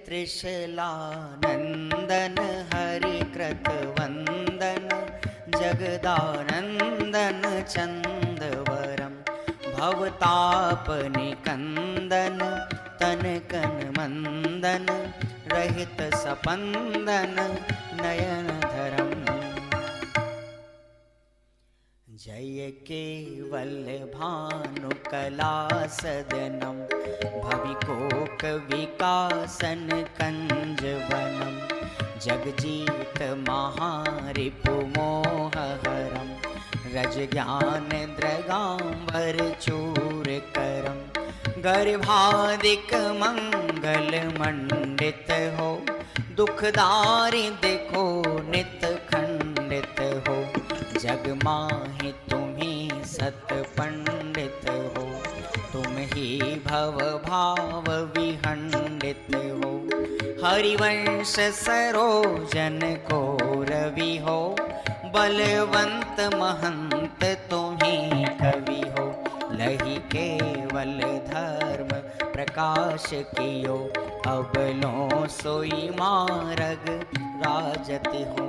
त्रिशलानंदन हरि कृत वंदन जगदानंदन चंदवरम भवताप निकंदन तनकन मंदन रहित सपंदन नयन धरम। जय केवल भानु कला सदनम भविकोक विकासन कंजवनम जगजीत महारिपुमोहहरम रज ज्ञान द्रगांबर चूरकरम गर्भादिक मंगल मंडित हो दुखदारी देखो नित खंडित हो जग माहि तुम्ही सत पंडित हो तुम ही भव भाव विहंडित हो हरिवंश सरोजन को रवि हो बलवंत महंत तुम्ही कवि हो लही केवल धर्म प्रकाश कियो अबलो सोई मार्ग राजति हो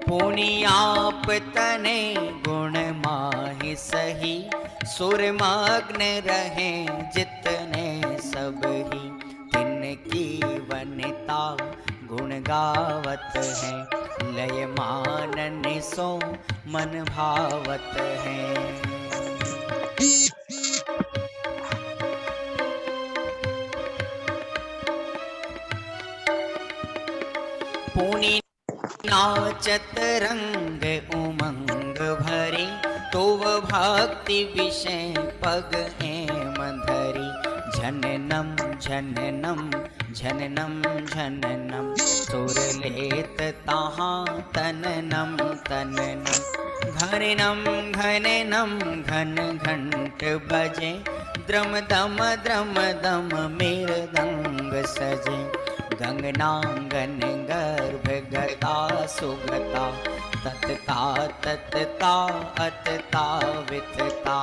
पुनियाप तने गुण माहि सही सुरमग्न रहे जितने सब ही तिनकी वनिता गुण गावत है लय मानन सो मन भावत है। पुनि नाचत रंग उमंग भरे तो भक्ति विषय पग हेम धरी झननम झननम झननम झननम सुर लेत ताहा तननम तननम घननम घननम घन घंट बजे द्रम दम मृदंग सजे गंगनांगन गर्भ गता सुगता ततता ततता अतता वितता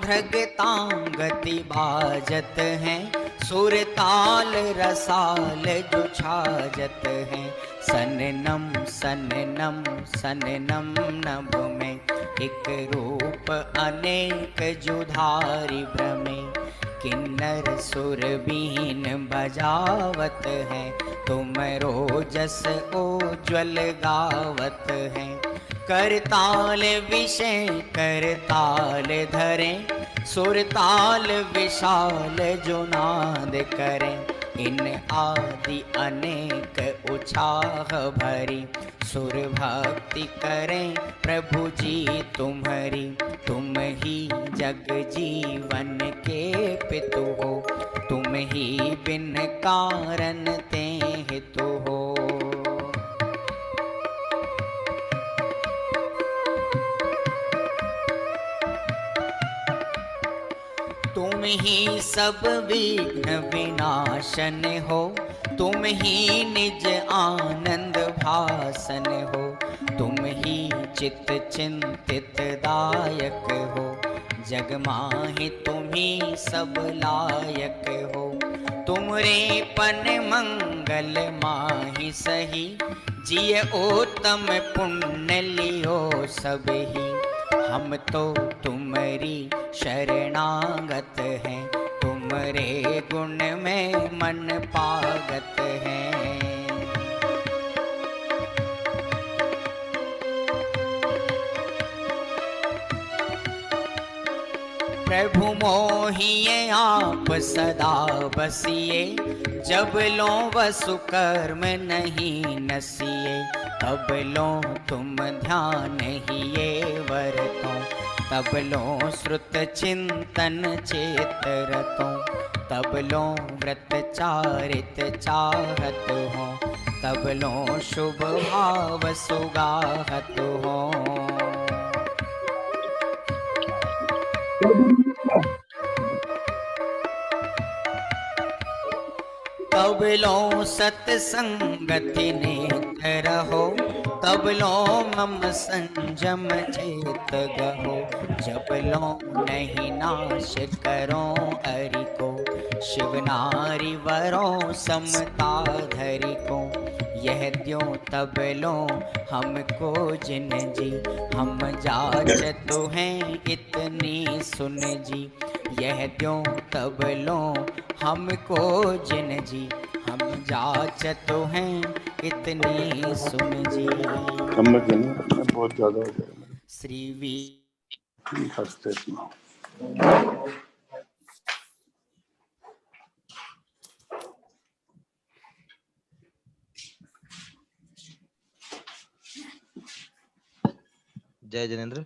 भ्रगतां गति बाजत हैं सुरताल रसाल जो छाजत हैं सननम सननम सननम नभ में एक रूप अनेक जुधारी भ्रमे किन्नर सुर बीन बजावत है तुम रोजस उज्ज्वल गावत है करताल विषय करताल धरे सुरताल विशाल जो नाद करें इन आदि अनेक उछाह भरी सुर भक्ति करें प्रभु जी तुम्हारी तुम ही जग जीवन के पितु हो तुम ही बिन कारण ते हितु हो। तुम ही सब विघ्न विनाशन हो तुम ही निज आनंद भासन हो तुम ही चित्त चिंतित दायक हो जग माहि तुम ही सब लायक हो तुमरे पन मंगल माहि सही जिय उत्तम पुण्य लियो सब ही हम तो तुम्हारी शरणागत हैं तुमरे गुण में मन पागत हैं। प्रभु मोहिए आप सदा बसिए, जब लो वसु कर्म नहीं नसिए, तब लो तुम ध्यान हिये वरतो, तब लो श्रुत चिंतन चेत रतो, तब लो व्रत चारित चाहत हो, तब लो शुभ भाव सुगाहत हो। तब लो सत्संगति नेत रहो, तब लो मम संजम चेत गहो, जब लो नहीं नाश करो हरि को, शिव नारी वरो समता धरि को, यह द्यो तब लो हमको जिन जी, हम जाचत हैं इतनी सुन जी, यह द्यो तब लो हमको जिन जी, हम जाचत हैं इतनी सुन जी। कम में बहुत ज्यादा हो जाएगा। श्री वी हंसते जय जिनेंद्र।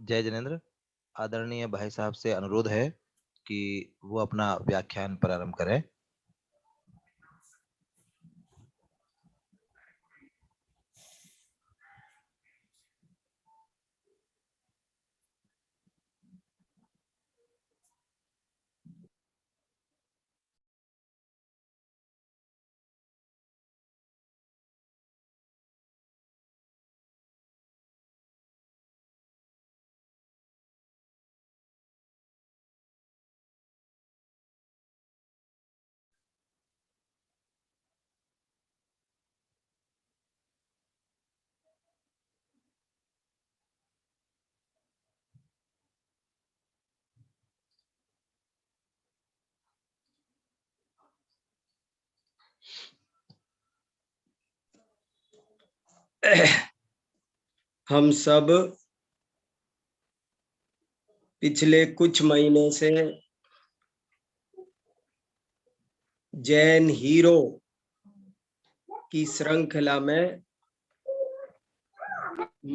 जय जिनेंद्र। आदरणीय भाई साहब से अनुरोध है कि वो अपना व्याख्यान प्रारंभ करें। हम सब पिछले कुछ महीने से जैन हीरो की श्रृंखला में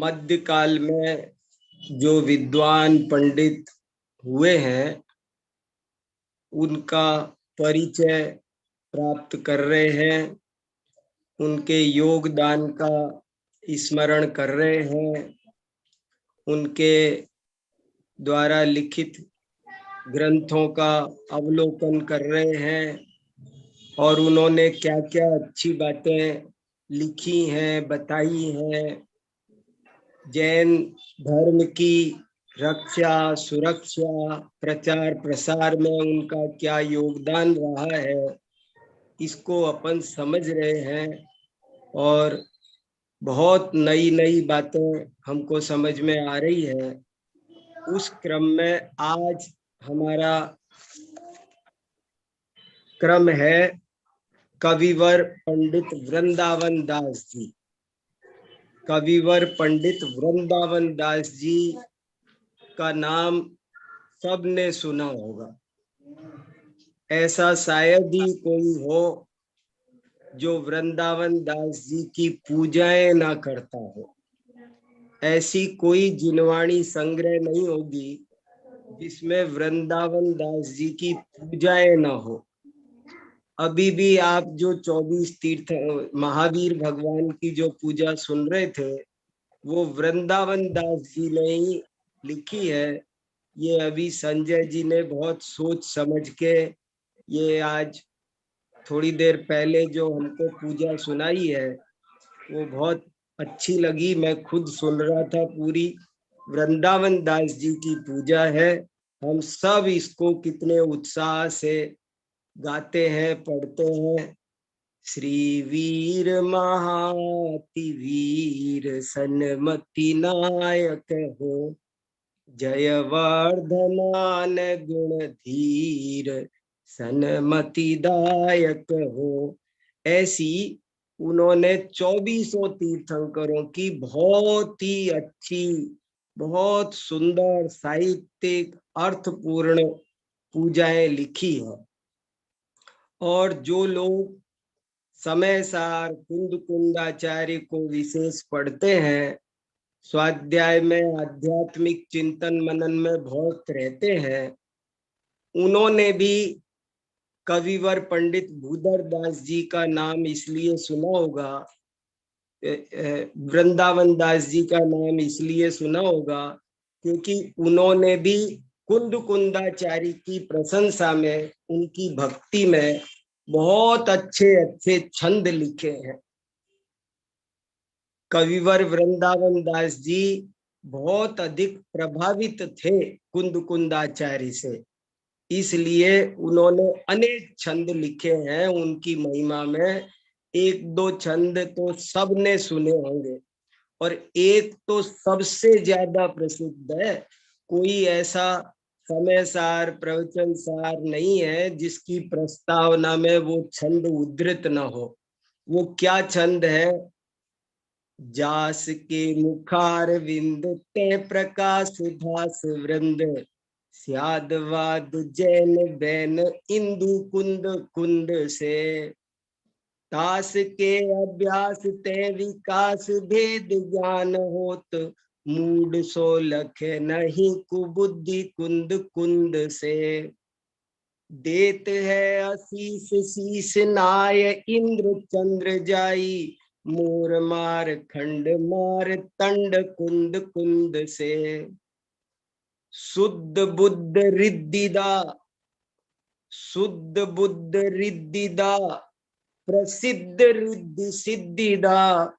मध्यकाल में जो विद्वान पंडित हुए हैं उनका परिचय प्राप्त कर रहे हैं, उनके योगदान का स्मरण कर रहे हैं, उनके द्वारा लिखित ग्रंथों का अवलोकन कर रहे हैं और उन्होंने क्या क्या अच्छी बातें लिखी हैं, बताई हैं, जैन धर्म की रक्षा सुरक्षा प्रचार प्रसार में उनका क्या योगदान रहा है, इसको अपन समझ रहे हैं और बहुत नई नई बातें हमको समझ में आ रही है। उस क्रम में आज हमारा क्रम है कविवर पंडित वृंदावन दास जी। कविवर पंडित वृंदावन दास जी का नाम सबने सुना होगा, ऐसा शायद ही कोई हो जो वृंदावन दास जी की पूजाएं ना करता हो। ऐसी कोई जिनवाणी संग्रह नहीं होगी जिसमें वृंदावन दास जी की पूजाएं ना हो। अभी भी आप जो 24 तीर्थ महावीर भगवान की जो पूजा सुन रहे थे वो वृंदावन दास जी ने ही लिखी है। ये अभी संजय जी ने बहुत सोच समझ के ये आज थोड़ी देर पहले जो हमको पूजा सुनाई है वो बहुत अच्छी लगी। मैं खुद सुन रहा था, पूरी वृंदावन दास जी की पूजा है हम सब इसको कितने उत्साह से गाते हैं, पढ़ते हैं। श्री वीर महाति वीर सन्मति नायक हो, जयवर्धमान गुण धीर सन्मति दायक हो। ऐसी उन्होंने 2400 तीर्थंकरों की बहुत ही अच्छी, बहुत सुंदर, साहित्यिक, अर्थपूर्ण पूजाएं लिखी है। और जो लोग समय सार कुंद कुंदाचार्य को विशेष पढ़ते हैं, स्वाध्याय में आध्यात्मिक चिंतन मनन में बहुत रहते हैं, उन्होंने भी कविवर पंडित भूधर दास जी का नाम इसलिए सुना होगा, वृंदावन दास जी का नाम इसलिए सुना होगा क्योंकि उन्होंने भी कुंद कुंदाचारी की प्रशंसा में, उनकी भक्ति में बहुत अच्छे अच्छे छंद लिखे हैं। कविवर वृंदावन दास जी बहुत अधिक प्रभावित थे कुंद कुंदाचार्य से, इसलिए उन्होंने अनेक छंद लिखे हैं उनकी महिमा में। एक दो छंद तो सबने सुने होंगे, और एक तो सबसे ज्यादा प्रसिद्ध है। कोई ऐसा समय सार, प्रवचन सार नहीं है जिसकी प्रस्तावना में वो छंद उद्धृत न हो। वो क्या छंद है? जास के मुखार विंद ते प्रकाश भास वृंद, स्यादवाद जैन बैन इंदु कुंद कुंद से, तास के अभ्यास ते विकास भेद ज्ञान होत, मूड सो लख नहीं कुबुद्धि कुंद कुंद से। देत है आशीष शीस नाय इंद्र चंद्र जाई, मोर मार खंड मार तंड कुंद कुंद से। शुद्ध बुद्ध रिद्धिदा, शुद्ध बुद्ध रिद्धिदा, प्रसिद्ध रिद्धि सिद्धिदा,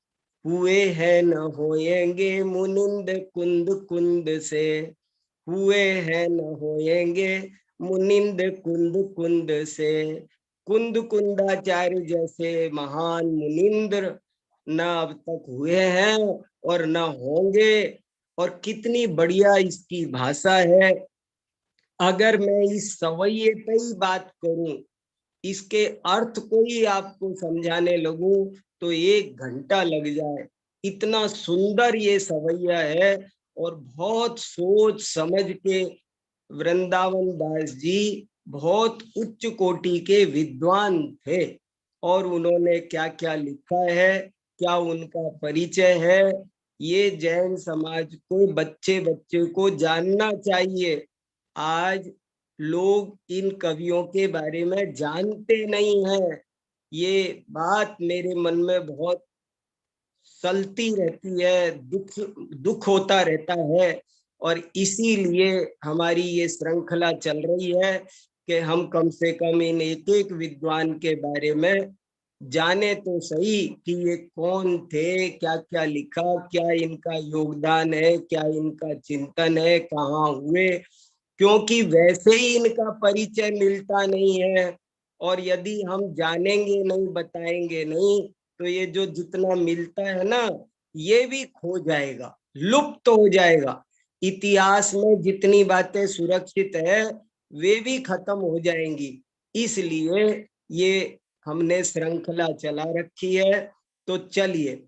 हुए हैं न होएंगे मुनिंद कुंद कुंद से, हुए हैं न होएंगे मुनिंद कुंद कुंद से। कुंद कुंदाचार्य जैसे महान मुनिंद्र न अब तक हुए हैं और न होंगे। और कितनी बढ़िया इसकी भाषा है। अगर मैं इस सवैये पे ही बात करूं, इसके अर्थ को ही आपको समझाने लगूं तो 1 घंटा लग जाए। इतना सुंदर ये सवैया है, और बहुत सोच समझ के वृंदावन दास जी बहुत उच्च कोटि के विद्वान थे। और उन्होंने क्या क्या लिखा है, क्या उनका परिचय है, ये जैन समाज को, बच्चे बच्चे को जानना चाहिए। आज लोग इन कवियों के बारे में जानते नहीं हैं। ये बात मेरे मन में बहुत सलती रहती है, दुख होता रहता है। और इसीलिए हमारी ये श्रृंखला चल रही है कि हम कम से कम इन एक एक विद्वान के बारे में जाने तो सही कि ये कौन थे, क्या क्या लिखा, क्या इनका योगदान है, क्या इनका चिंतन है, कहाँ हुए। क्योंकि वैसे ही इनका परिचय मिलता नहीं है, और यदि हम जानेंगे नहीं, बताएंगे नहीं, तो ये जो जितना मिलता है ना, ये भी खो जाएगा, लुप्त तो हो जाएगा। इतिहास में जितनी बातें सुरक्षित है वे भी खत्म हो जाएंगी। इसलिए ये हमने श्रृंखला चला रखी है। तो चलिए,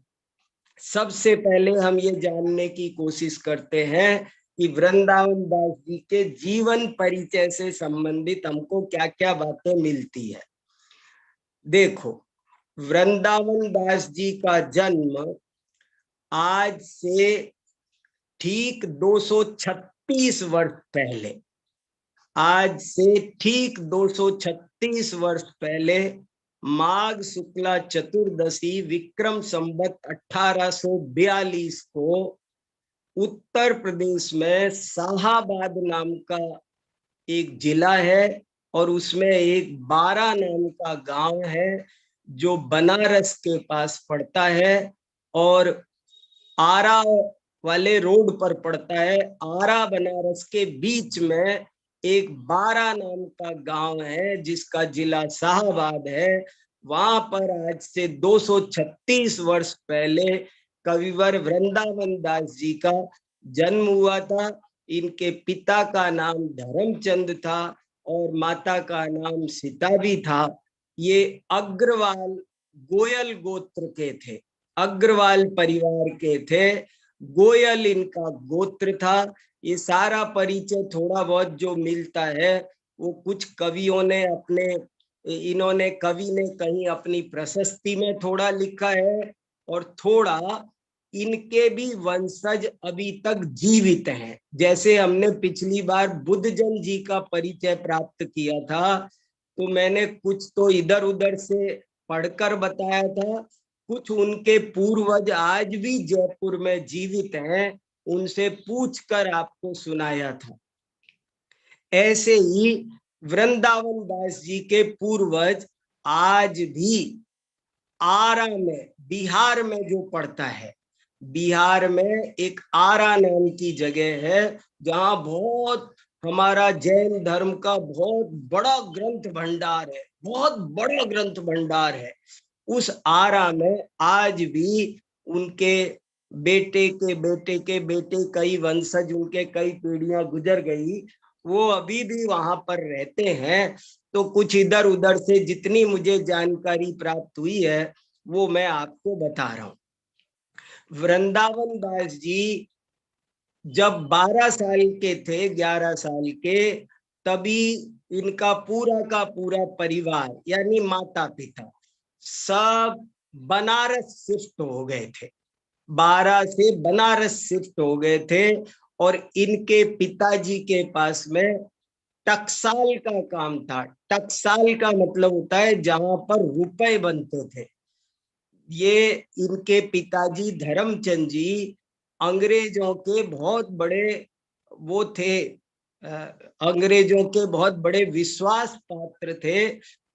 सबसे पहले हम ये जानने की कोशिश करते हैं कि वृंदावन दास जी के जीवन परिचय से संबंधित हमको क्या क्या बातें मिलती है। देखो, वृंदावन दास जी का जन्म आज से ठीक 236 वर्ष पहले, आज से ठीक 236 वर्ष पहले माघ शुक्ला चतुर्दशी विक्रम संवत 1842 को उत्तर प्रदेश में शाहाबाद नाम का एक जिला है, और उसमें एक बारा नाम का गांव है जो बनारस के पास पड़ता है और आरा वाले रोड पर पड़ता है। आरा बनारस के बीच में एक बारा नाम का गांव है जिसका जिला शाहबाद है। वहां पर आज से 236 वर्ष पहले कविवर वृंदावन दास जी का जन्म हुआ था। इनके पिता का नाम धर्मचंद था और माता का नाम सीता भी था। ये अग्रवाल गोयल गोत्र के थे, अग्रवाल परिवार के थे। गोयल इनका गोत्र था। ये सारा परिचय थोड़ा बहुत जो मिलता है वो कुछ कवियों ने इन्होंने कवि ने कहीं अपनी प्रशस्ति में थोड़ा लिखा है और थोड़ा इनके भी वंशज अभी तक जीवित हैं। जैसे हमने पिछली बार बुद्धजन जी का परिचय प्राप्त किया था तो मैंने कुछ तो इधर उधर से पढ़कर बताया था, कुछ उनके पूर्वज आज भी जयपुर में जीवित हैं, उनसे पूछकर आपको सुनाया था। ऐसे ही वृंदावन दास जी के पूर्वज आज भी आरा में, बिहार में जो पड़ता है, बिहार में एक आरा नाम की जगह है जहां बहुत हमारा जैन धर्म का बहुत बड़ा ग्रंथ भंडार है, बहुत बड़ा ग्रंथ भंडार है। उस आरा में आज भी उनके बेटे के बेटे के बेटे, कई वंशज उनके, कई पीढ़ियां गुजर गई, वो अभी भी वहां पर रहते हैं। तो कुछ इधर उधर से जितनी मुझे जानकारी प्राप्त हुई है वो मैं आपको बता रहा हूं। वृंदावन दास जी जब 12 साल के थे, 11 साल के, तभी इनका पूरा का पूरा परिवार यानी माता पिता सब बनारस शिफ्ट हो गए थे। 12 से बनारस शिफ्ट हो गए थे और इनके पिताजी के पास में टकसाल का काम था। टकसाल का मतलब होता है जहां पर रुपए बनते थे। ये इनके पिताजी धर्मचंद जी अंग्रेजों के बहुत बड़े वो थे, अंग्रेजों के बहुत बड़े विश्वास पात्र थे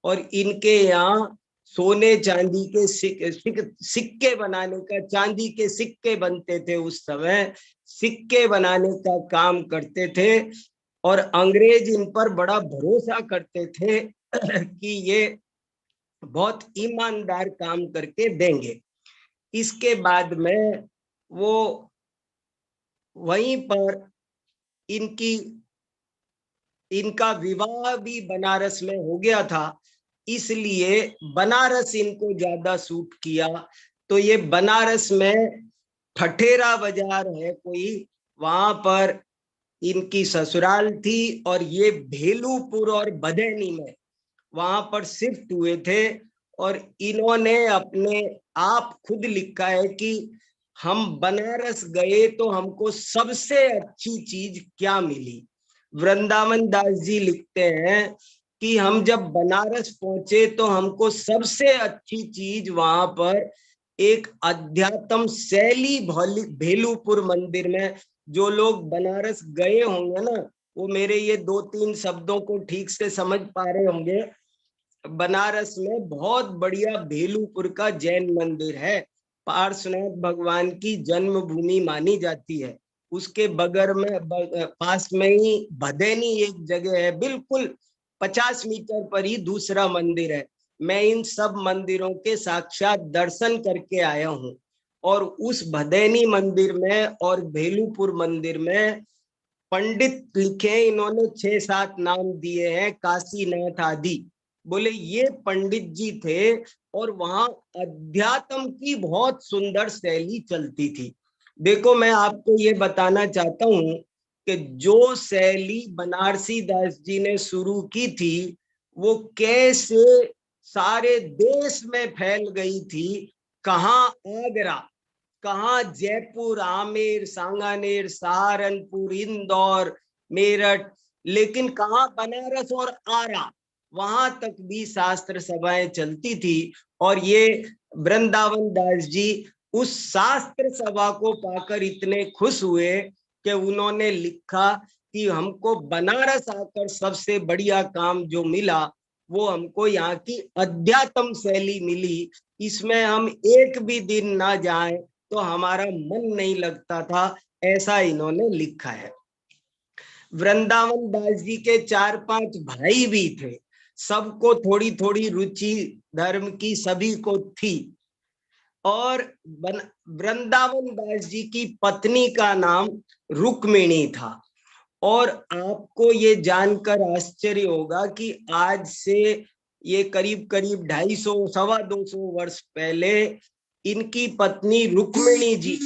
और इनके यहाँ सोने चांदी के सिक्के बनाने का, चांदी के सिक्के बनते थे उस समय, सिक्के बनाने का काम करते थे और अंग्रेज इन पर बड़ा भरोसा करते थे कि ये बहुत ईमानदार काम करके देंगे। इसके बाद में वो वहीं पर इनका विवाह भी बनारस में हो गया था, इसलिए बनारस इनको ज्यादा सूट किया। तो ये बनारस में ठठेरा बाजार है कोई, वहां पर इनकी ससुराल थी और ये भेलूपुर और बदैनी में वहां पर शिफ्ट हुए थे। और इन्होंने अपने आप खुद लिखा है कि हम बनारस गए तो हमको सबसे अच्छी चीज क्या मिली। वृंदावन दास जी लिखते हैं कि हम जब बनारस पहुंचे तो हमको सबसे अच्छी चीज वहां पर एक अध्यात्म शैली भेलूपुर मंदिर में, जो लोग बनारस गए होंगे ना वो मेरे ये 2-3 शब्दों को ठीक से समझ पा रहे होंगे। बनारस में बहुत बढ़िया भेलूपुर का जैन मंदिर है, पार्श्वनाथ भगवान की जन्मभूमि मानी जाती है। उसके बगल में पास में ही भदैनी एक जगह है, बिल्कुल 50 मीटर पर ही दूसरा मंदिर है। मैं इन सब मंदिरों के साक्षात दर्शन करके आया हूँ और उस भदैनी मंदिर में और भेलूपुर मंदिर में पंडित लिखे इन्होंने 6-7 नाम दिए हैं, काशीनाथ आदि। बोले ये पंडित जी थे और वहां अध्यात्म की बहुत सुंदर शैली चलती थी। देखो मैं आपको ये बताना चाहता हूं कि जो शैली बनारसी दास जी ने शुरू की थी वो कैसे सारे देश में फैल गई थी। कहाँ आगरा, कहाँ जयपुर, आमेर, सांगानेर, सहारनपुर, इंदौर, मेरठ, लेकिन कहाँ बनारस और आरा, वहां तक भी शास्त्र सभाएं चलती थी। और ये वृंदावन दास जी उस शास्त्र सभा को पाकर इतने खुश हुए कि उन्होंने लिखा कि हमको बनारस आकर सबसे बढ़िया काम जो मिला वो हमको यहाँ की अध्यात्म शैली मिली। इसमें हम एक भी दिन ना जाएं तो हमारा मन नहीं लगता था, ऐसा इन्होंने लिखा है। वृंदावन दास जी के 4-5 भाई भी थे, सबको थोड़ी थोड़ी रुचि धर्म की सभी को थी। और वृंदावन दास जी की पत्नी का नाम रुक्मिणी था। और आपको ये जानकर आश्चर्य होगा कि आज से ये करीब करीब 250 सवा 200 वर्ष पहले इनकी पत्नी रुक्मिणी जी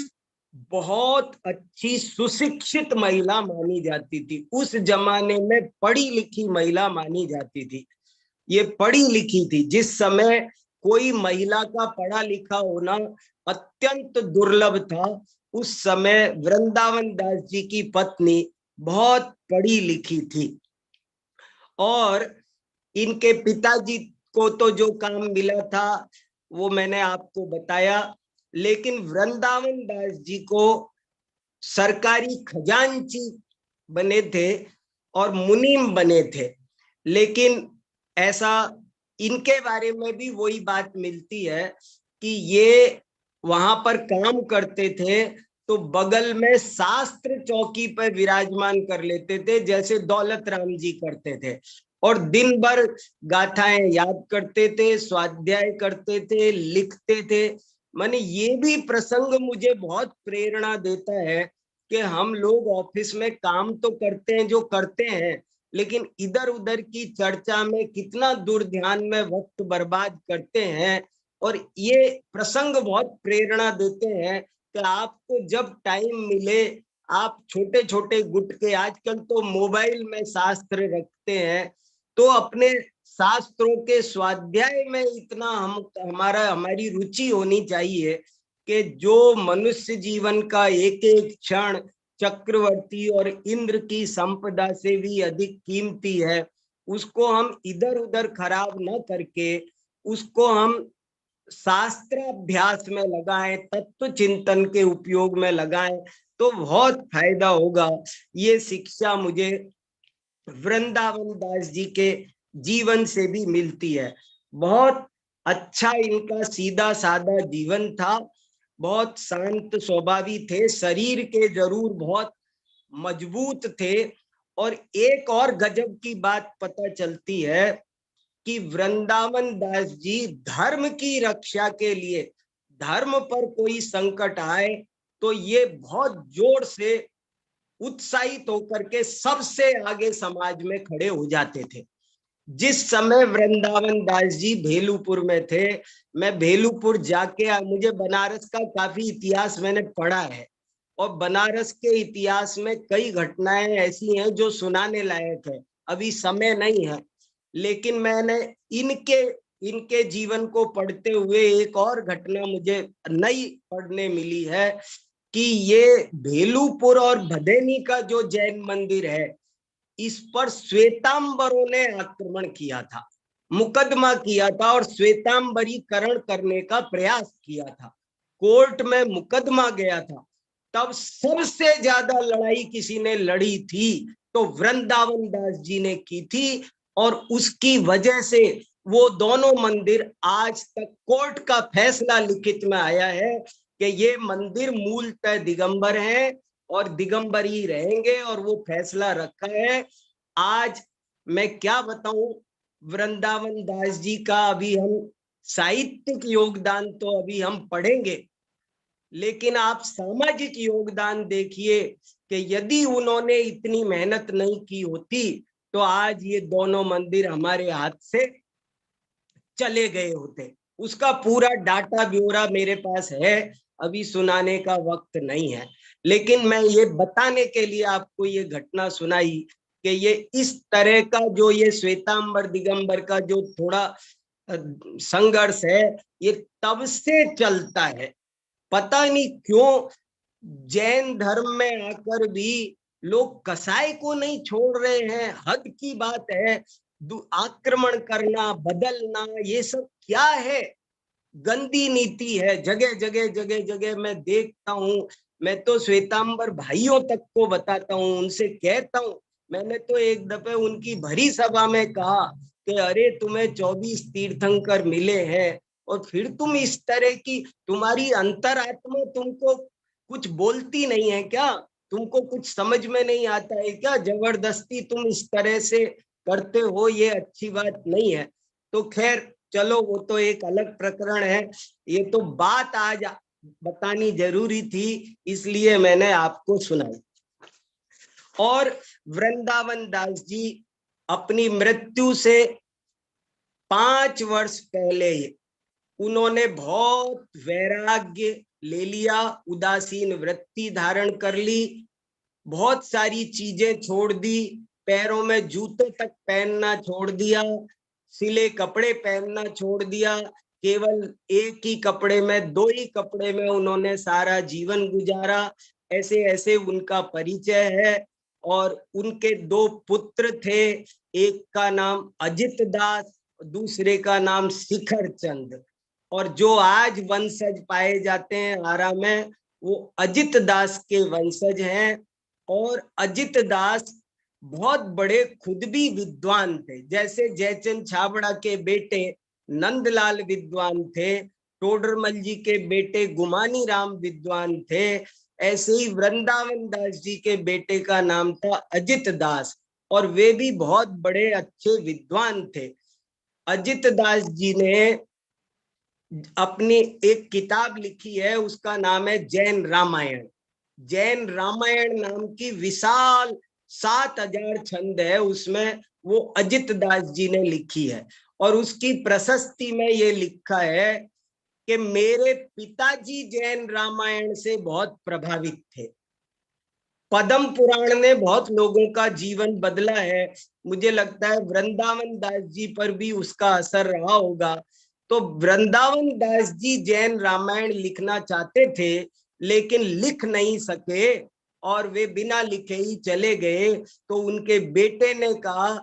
बहुत अच्छी सुशिक्षित महिला मानी जाती थी। उस जमाने में पढ़ी लिखी महिला मानी जाती थी। ये पढ़ी लिखी थी। जिस समय कोई महिला का पढ़ा लिखा होना अत्यंत दुर्लभ था, उस समय वृंदावन दास जी की पत्नी बहुत पढ़ी लिखी थी। और इनके पिताजी को तो जो काम मिला था वो मैंने आपको बताया, लेकिन वृंदावन दास जी को सरकारी खजांची बने थे और मुनीम बने थे। लेकिन ऐसा इनके बारे में भी वही बात मिलती है कि ये वहां पर काम करते थे तो बगल में शास्त्र चौकी पर विराजमान कर लेते थे, जैसे दौलत राम जी करते थे, और दिन भर गाथाएं याद करते थे, स्वाध्याय करते थे, लिखते थे। माने ये भी प्रसंग मुझे बहुत प्रेरणा देता है कि हम लोग ऑफिस में काम तो करते हैं जो करते हैं, लेकिन इधर उधर की चर्चा में कितना दूर ध्यान में वक्त बर्बाद करते हैं। और ये प्रसंग बहुत प्रेरणा देते हैं कि आपको जब टाइम मिले आप छोटे छोटे गुटके, आजकल तो मोबाइल में शास्त्र रखते हैं, तो अपने शास्त्रों के स्वाध्याय में इतना हमारी रुचि होनी चाहिए कि जो मनुष्य जीवन का एक एक क्षण चक्रवर्ती और इंद्र की संपदा से भी अधिक कीमती है, उसको हम इधर उधर खराब न करके उसको हम शास्त्राभ्यास में लगाएं, तत्व चिंतन के उपयोग में लगाएं, तो बहुत फायदा होगा। ये शिक्षा मुझे वृंदावन दास जी के जीवन से भी मिलती है। बहुत अच्छा इनका सीधा साधा जीवन था, बहुत शांत स्वभावी थे, शरीर के जरूर बहुत मजबूत थे। और एक और गजब की बात पता चलती है कि वृंदावन दास जी धर्म की रक्षा के लिए, धर्म पर कोई संकट आए तो ये बहुत जोर से उत्साहित होकर के सबसे आगे समाज में खड़े हो जाते थे। जिस समय वृंदावन दास जी भेलूपुर में थे, मैं भेलूपुर जाके, मुझे बनारस का काफी इतिहास मैंने पढ़ा है, और बनारस के इतिहास में कई घटनाएं ऐसी हैं जो सुनाने लायक है। अभी समय नहीं है, लेकिन मैंने इनके जीवन को पढ़ते हुए एक और घटना मुझे नई पढ़ने मिली है कि ये भेलूपुर और भदेनी का जो जैन मंदिर है, इस पर श्वेतांबरों ने आक्रमण किया था, मुकदमा किया था और श्वेतांबरीकरण करने का प्रयास किया था, कोर्ट में मुकदमा गया था। तब सबसे ज्यादा लड़ाई किसी ने लड़ी थी तो वृंदावन दास जी ने की थी, और उसकी वजह से वो दोनों मंदिर, आज तक कोर्ट का फैसला लिखित में आया है कि ये मंदिर मूलतः दिगंबर हैं और दिगंबर ही रहेंगे, और वो फैसला रखा है। आज मैं क्या बताऊं, वृंदावन दास जी का अभी हम साहित्यिक योगदान तो अभी हम पढ़ेंगे, लेकिन आप सामाजिक योगदान देखिए कि यदि उन्होंने इतनी मेहनत नहीं की होती तो आज ये दोनों मंदिर हमारे हाथ से चले गए होते। उसका पूरा डाटा ब्यौरा मेरे पास है, अभी सुनाने का वक्त नहीं है, लेकिन मैं ये बताने के लिए आपको ये घटना सुनाई कि ये इस तरह का जो ये श्वेतांबर दिगंबर का जो थोड़ा संघर्ष है, ये तब से चलता है। पता नहीं क्यों जैन धर्म में आकर भी लोग कसाई को नहीं छोड़ रहे हैं। हद की बात है, आक्रमण करना, बदलना, ये सब क्या है? गंदी नीति है। जगह जगह मैं देखता हूँ, मैं तो श्वेतांबर भाइयों तक को बताता हूँ, उनसे कहता हूँ। मैंने तो एक दफे उनकी भरी सभा में कहा कि अरे तुम्हें 24 तीर्थंकर मिले हैं और फिर तुम इस तरह की, तुम्हारी अंतरात्मा तुमको कुछ बोलती नहीं है क्या? तुमको कुछ समझ में नहीं आता है क्या? जबरदस्ती तुम इस तरह से करते हो, ये अच्छी बात नहीं है। तो खैर चलो, वो तो एक अलग प्रकरण है। ये तो बात आज बतानी जरूरी थी, इसलिए मैंने आपको सुनाई। और वृंदावन दास जी अपनी मृत्यु से 5 वर्ष पहले उन्होंने बहुत वैराग्य ले लिया, उदासीन वृत्ति धारण कर ली, बहुत सारी चीजें छोड़ दी, पैरों में जूते तक पहनना छोड़ दिया, सिले कपड़े पहनना छोड़ दिया, केवल एक ही कपड़े में, 2 ही कपड़े में उन्होंने सारा जीवन गुजारा। ऐसे ऐसे उनका परिचय है। और उनके 2 पुत्र थे, एक का नाम अजित दास, दूसरे का नाम शिखर चंद। और जो आज वंशज पाए जाते हैं आरा में, वो अजित दास के वंशज हैं। और अजित दास बहुत बड़े खुद भी विद्वान थे। जैसे जयचंद छाबड़ा के बेटे नंदलाल विद्वान थे, टोडरमल जी के बेटे गुमानी राम विद्वान थे, ऐसे ही वृंदावन दास जी के बेटे का नाम था अजित दास, और वे भी बहुत बड़े अच्छे विद्वान थे। अजित दास जी ने अपनी एक किताब लिखी है, उसका नाम है जैन रामायण। जैन रामायण नाम की विशाल 7000 छंद है, उसमें वो अजित दास जी ने लिखी है। और उसकी प्रशस्ति में ये लिखा है कि मेरे पिताजी जैन रामायण से बहुत प्रभावित थे। पद्म पुराण ने बहुत लोगों का जीवन बदला है। मुझे लगता है वृंदावन दास जी पर भी उसका असर रहा होगा। तो वृंदावन दास जी जैन रामायण लिखना चाहते थे, लेकिन लिख नहीं सके, और वे बिना लिखे ही चले गए। तो उनके बेटे ने कहा,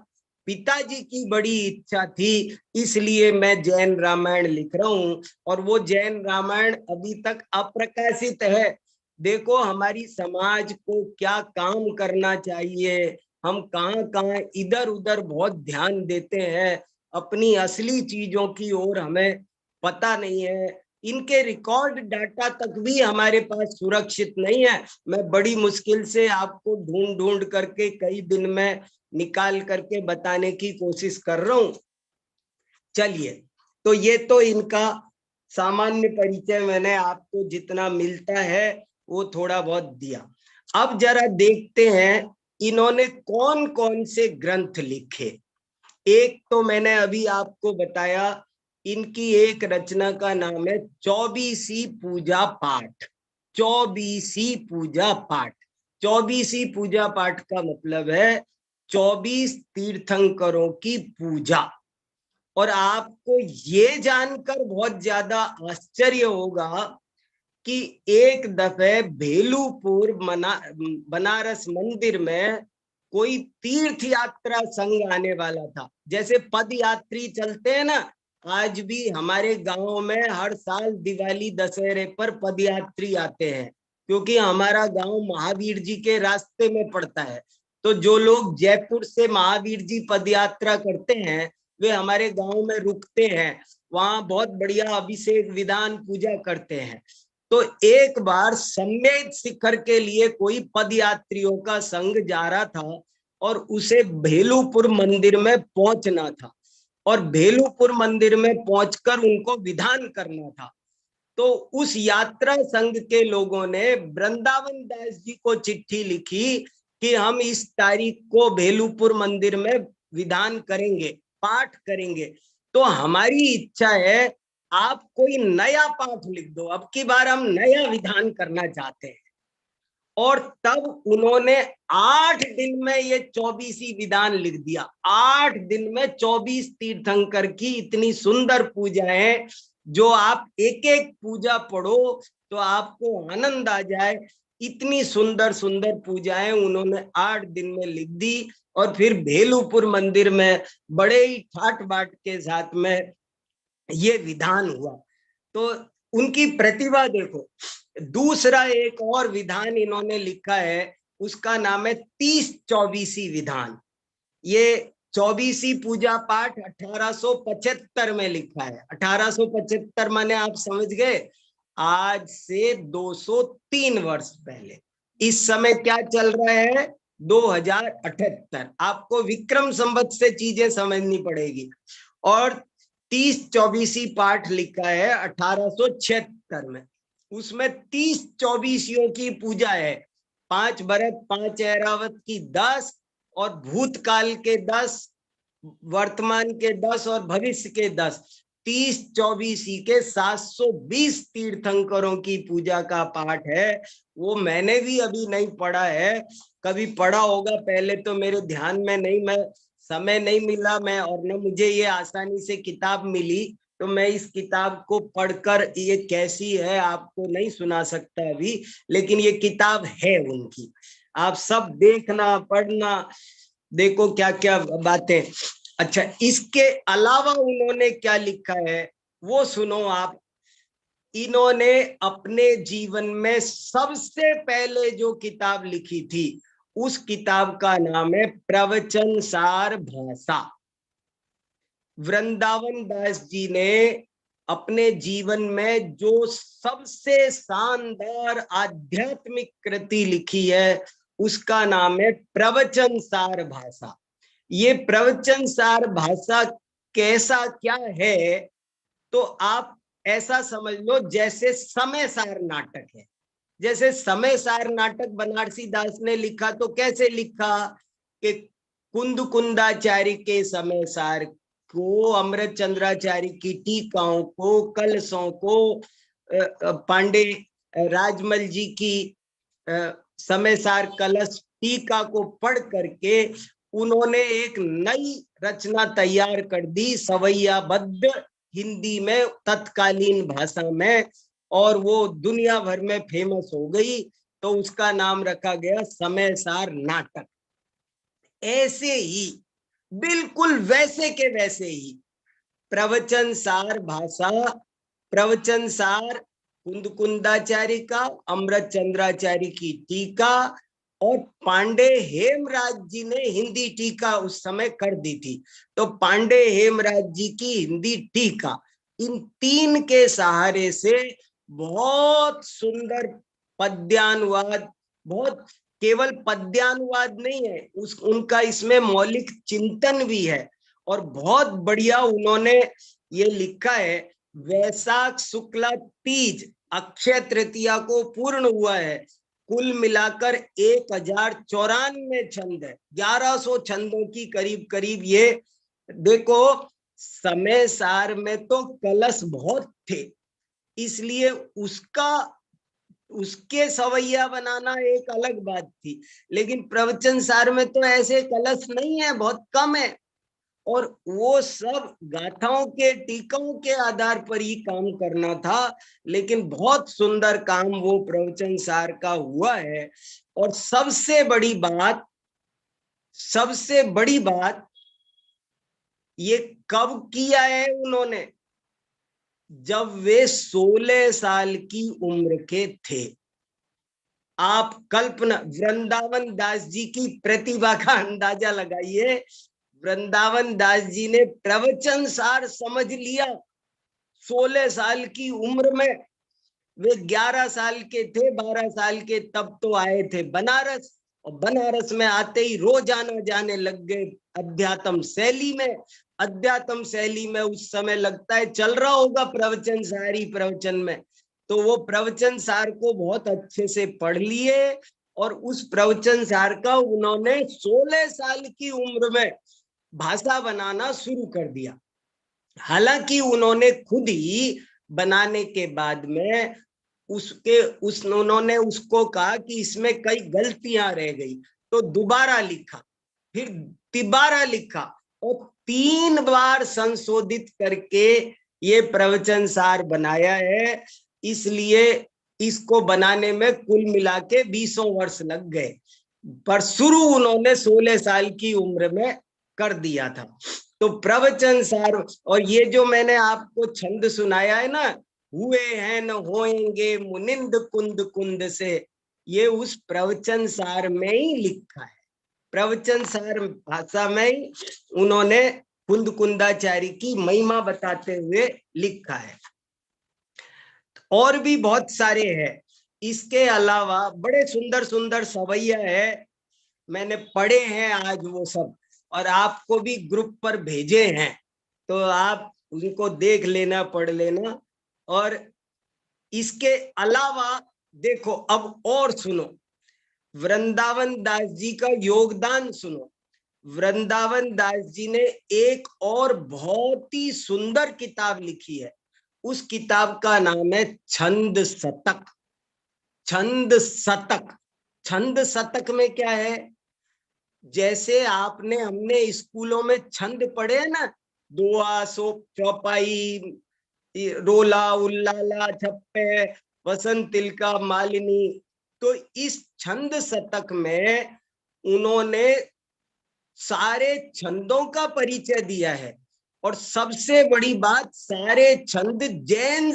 पिताजी की बड़ी इच्छा थी, इसलिए मैं जैन रामायण लिख रहा हूं। और वो जैन रामायण अभी तक अप्रकाशित है। देखो हमारी समाज को क्या काम करना चाहिए, हम कहाँ कहाँ इधर उधर बहुत ध्यान देते हैं, अपनी असली चीजों की ओर हमें पता नहीं है। इनके रिकॉर्ड डाटा तक भी हमारे पास सुरक्षित नहीं है। मैं बड़ी मुश्किल से आपको ढूंढ ढूंढ करके कई दिन में निकाल करके बताने की कोशिश कर रहा हूं। चलिए, तो ये तो इनका सामान्य परिचय मैंने आपको जितना मिलता है वो थोड़ा बहुत दिया। अब जरा देखते हैं इन्होंने कौन कौन से ग्रंथ लिखे। एक तो मैंने अभी आपको बताया, इनकी एक रचना का नाम है 24वीं पूजा पाठ। 24वीं पूजा पाठ, 24वीं पूजा पाठ का मतलब है 24 तीर्थंकरों की पूजा। और आपको ये जानकर बहुत ज्यादा आश्चर्य होगा कि एक दफे भेलूपुर बनारस मंदिर में कोई तीर्थ यात्रा संघ आने वाला था। जैसे पद यात्री चलते हैं ना, आज भी हमारे गांव में हर साल दिवाली दशहरे पर पद यात्री आते हैं, क्योंकि हमारा गांव महावीर जी के रास्ते में पड़ता है। तो जो लोग जयपुर से महावीर जी पद यात्रा करते हैं, वे हमारे गांव में रुकते हैं, वहां बहुत बढ़िया अभिषेक विधान पूजा करते हैं। तो एक बार सम्मेद शिखर के लिए कोई पदयात्रियों का संघ जा रहा था, और उसे भेलूपुर मंदिर में पहुंचना था, और भेलूपुर मंदिर में पहुंचकर उनको विधान करना था। तो उस यात्रा संघ के लोगों ने वृंदावन दास जी को चिट्ठी लिखी कि हम इस तारीख को भेलूपुर मंदिर में विधान करेंगे, पाठ करेंगे। तो हमारी इच्छा है आप कोई नया पाठ लिख दो, अब की बार हम नया विधान करना चाहते हैं। और तब उन्होंने 8 दिन में ये 24वीं विधान लिख दिया। 8 दिन में 24 तीर्थंकर की इतनी सुंदर पूजाएं, जो आप एक एक पूजा पढ़ो तो आपको आनंद आ जाए। इतनी सुंदर सुंदर पूजाएं उन्होंने 8 दिन में लिख दी। और फिर भेलूपुर मंदिर में बड़े ही ठाट बाट के साथ में ये विधान हुआ। तो उनकी प्रतिभा देखो। दूसरा एक और विधान इन्होंने लिखा है, उसका नाम है 30-24 विधान। ये 24वीं पूजा पाठ 1875 में लिखा है। 1875 माने आप समझ गए, आज से 203 वर्ष पहले। इस समय क्या चल रहा है 2078। आपको विक्रम संवत से चीजें समझनी पड़ेगी। और 30-24 पाठ लिखा है 1876 में। उसमें 30-24 की पूजा है। 5 भरत 5 ऐरावत की 10 और भूतकाल के 10, वर्तमान के 10 और भविष्य के 10, 30-24 के 720 तीर्थंकरों की पूजा का पाठ है। वो मैंने भी अभी नहीं पढ़ा है, कभी पढ़ा होगा पहले, तो मेरे ध्यान में नहीं, मैं समय नहीं मिला, मैं और न मुझे ये आसानी से किताब मिली, तो मैं इस किताब को पढ़कर ये कैसी है आपको नहीं सुना सकता अभी, लेकिन ये किताब है उनकी। आप सब देखना, पढ़ना, देखो क्या क्या बातें। अच्छा, इसके अलावा उन्होंने क्या लिखा है वो सुनो आप। इन्होंने अपने जीवन में सबसे पहले जो किताब लिखी थी, उस किताब का नाम है प्रवचन सार भाषा। वृंदावन दास जी ने अपने जीवन में जो सबसे शानदार आध्यात्मिक कृति लिखी है, उसका नाम है प्रवचन सार भाषा। ये प्रवचन सार भाषा कैसा क्या है, तो आप ऐसा समझ लो जैसे समय सार नाटक है। जैसे समय सार नाटक बनारसी दास ने लिखा, तो कैसे लिखा कि कुंद कुंदाचार्य के समय सार को, अमृत चंद्राचार्य की टीकाओं को, कलशों को, पांडे राजमल जी की समय सार कलश टीका को पढ़ करके उन्होंने एक नई रचना तैयार कर दी, सवैयाबद्ध हिंदी में, तत्कालीन भाषा में, और वो दुनिया भर में फेमस हो गई। तो उसका नाम रखा गया समय सार नाटक। ऐसे ही, बिल्कुल वैसे के वैसे ही प्रवचन सार भाषा, प्रवचन सार कुंद कुंदाचार्य का, अमृत चंद्राचार्य की टीका, और पांडे हेमराज जी ने हिंदी टीका उस समय कर दी थी। तो पांडे हेमराज जी की हिंदी टीका, इन तीन के सहारे से बहुत सुंदर पद्यानुवाद, बहुत केवल पद्यानुवाद नहीं है, उनका इसमें मौलिक चिंतन भी है। और बहुत बढ़िया उन्होंने ये लिखा है। वैशाख शुक्ला तीज अक्षय तृतीया को पूर्ण हुआ है। कुल मिलाकर 1094 छंद है, 1100 छंदों की करीब करीब ये। देखो, समय सार में तो कलश बहुत थे, इसलिए उसके सवैया बनाना एक अलग बात थी, लेकिन प्रवचन सार में तो ऐसे कलश नहीं है, बहुत कम है। और वो सब गाथाओं के, टीकों के आधार पर ही काम करना था, लेकिन बहुत सुंदर काम वो प्रवचन सार का हुआ है। और सबसे बड़ी बात ये कब किया है उन्होंने, जब वे 16 साल की उम्र के थे। आप कल्पना, वृंदावन दास जी की प्रतिभा का अंदाजा लगाइए। वृंदावन दास जी ने प्रवचन सार समझ लिया 16 साल की उम्र में। वे 11 साल के थे, 12 साल के तब तो आए थे बनारस, और बनारस में आते ही रोजाना जाने लग गए अध्यात्म शैली में। अध्यात्म शैली में उस समय लगता है चल रहा होगा प्रवचन सारी प्रवचन में, तो वो प्रवचन सार को बहुत अच्छे से पढ़ लिए, और उस प्रवचन सार का उन्होंने 16 साल की उम्र में भाषा बनाना शुरू कर दिया। हालांकि उन्होंने खुद ही बनाने के बाद में उन्होंने उसको कहा कि इसमें कई गलतियां रह गई, तो दोबारा लिखा, फिर तिबारा लिखा, और 3 बार संशोधित करके ये प्रवचन सार बनाया है। इसलिए इसको बनाने में कुल मिला के 20 वर्ष लग गए, पर शुरू उन्होंने 16 साल की उम्र में कर दिया था। तो प्रवचन सार, और ये जो मैंने आपको छंद सुनाया है ना, हुए हैं न होएंगे मुनिंद कुंद कुंद से, ये उस प्रवचन सार में ही लिखा है। प्रवचन सार भाषा में ही उन्होंने कुंद कुंदाचार्य की महिमा बताते हुए लिखा है। और भी बहुत सारे हैं। इसके अलावा बड़े सुंदर सुंदर सवैया है, मैंने पढ़े हैं आज वो सब, और आपको भी ग्रुप पर भेजे हैं, तो आप उनको देख लेना, पढ़ लेना। और इसके अलावा देखो, अब और सुनो, वृंदावन दास जी का योगदान सुनो। वृंदावन दास जी ने एक और बहुत ही सुंदर किताब लिखी है, उस किताब का नाम है छंद शतक। छंद शतक, छंद शतक में क्या है, जैसे आपने हमने स्कूलों में छंद पढ़े हैं ना, दोहा, सोप, चौपाई, रोला, उल्लाला, छप्पे, वसंत तिलका, मालिनी, तो इस छंद शतक में उन्होंने सारे छंदों का परिचय दिया है। और सबसे बड़ी बात, सारे छंद जैन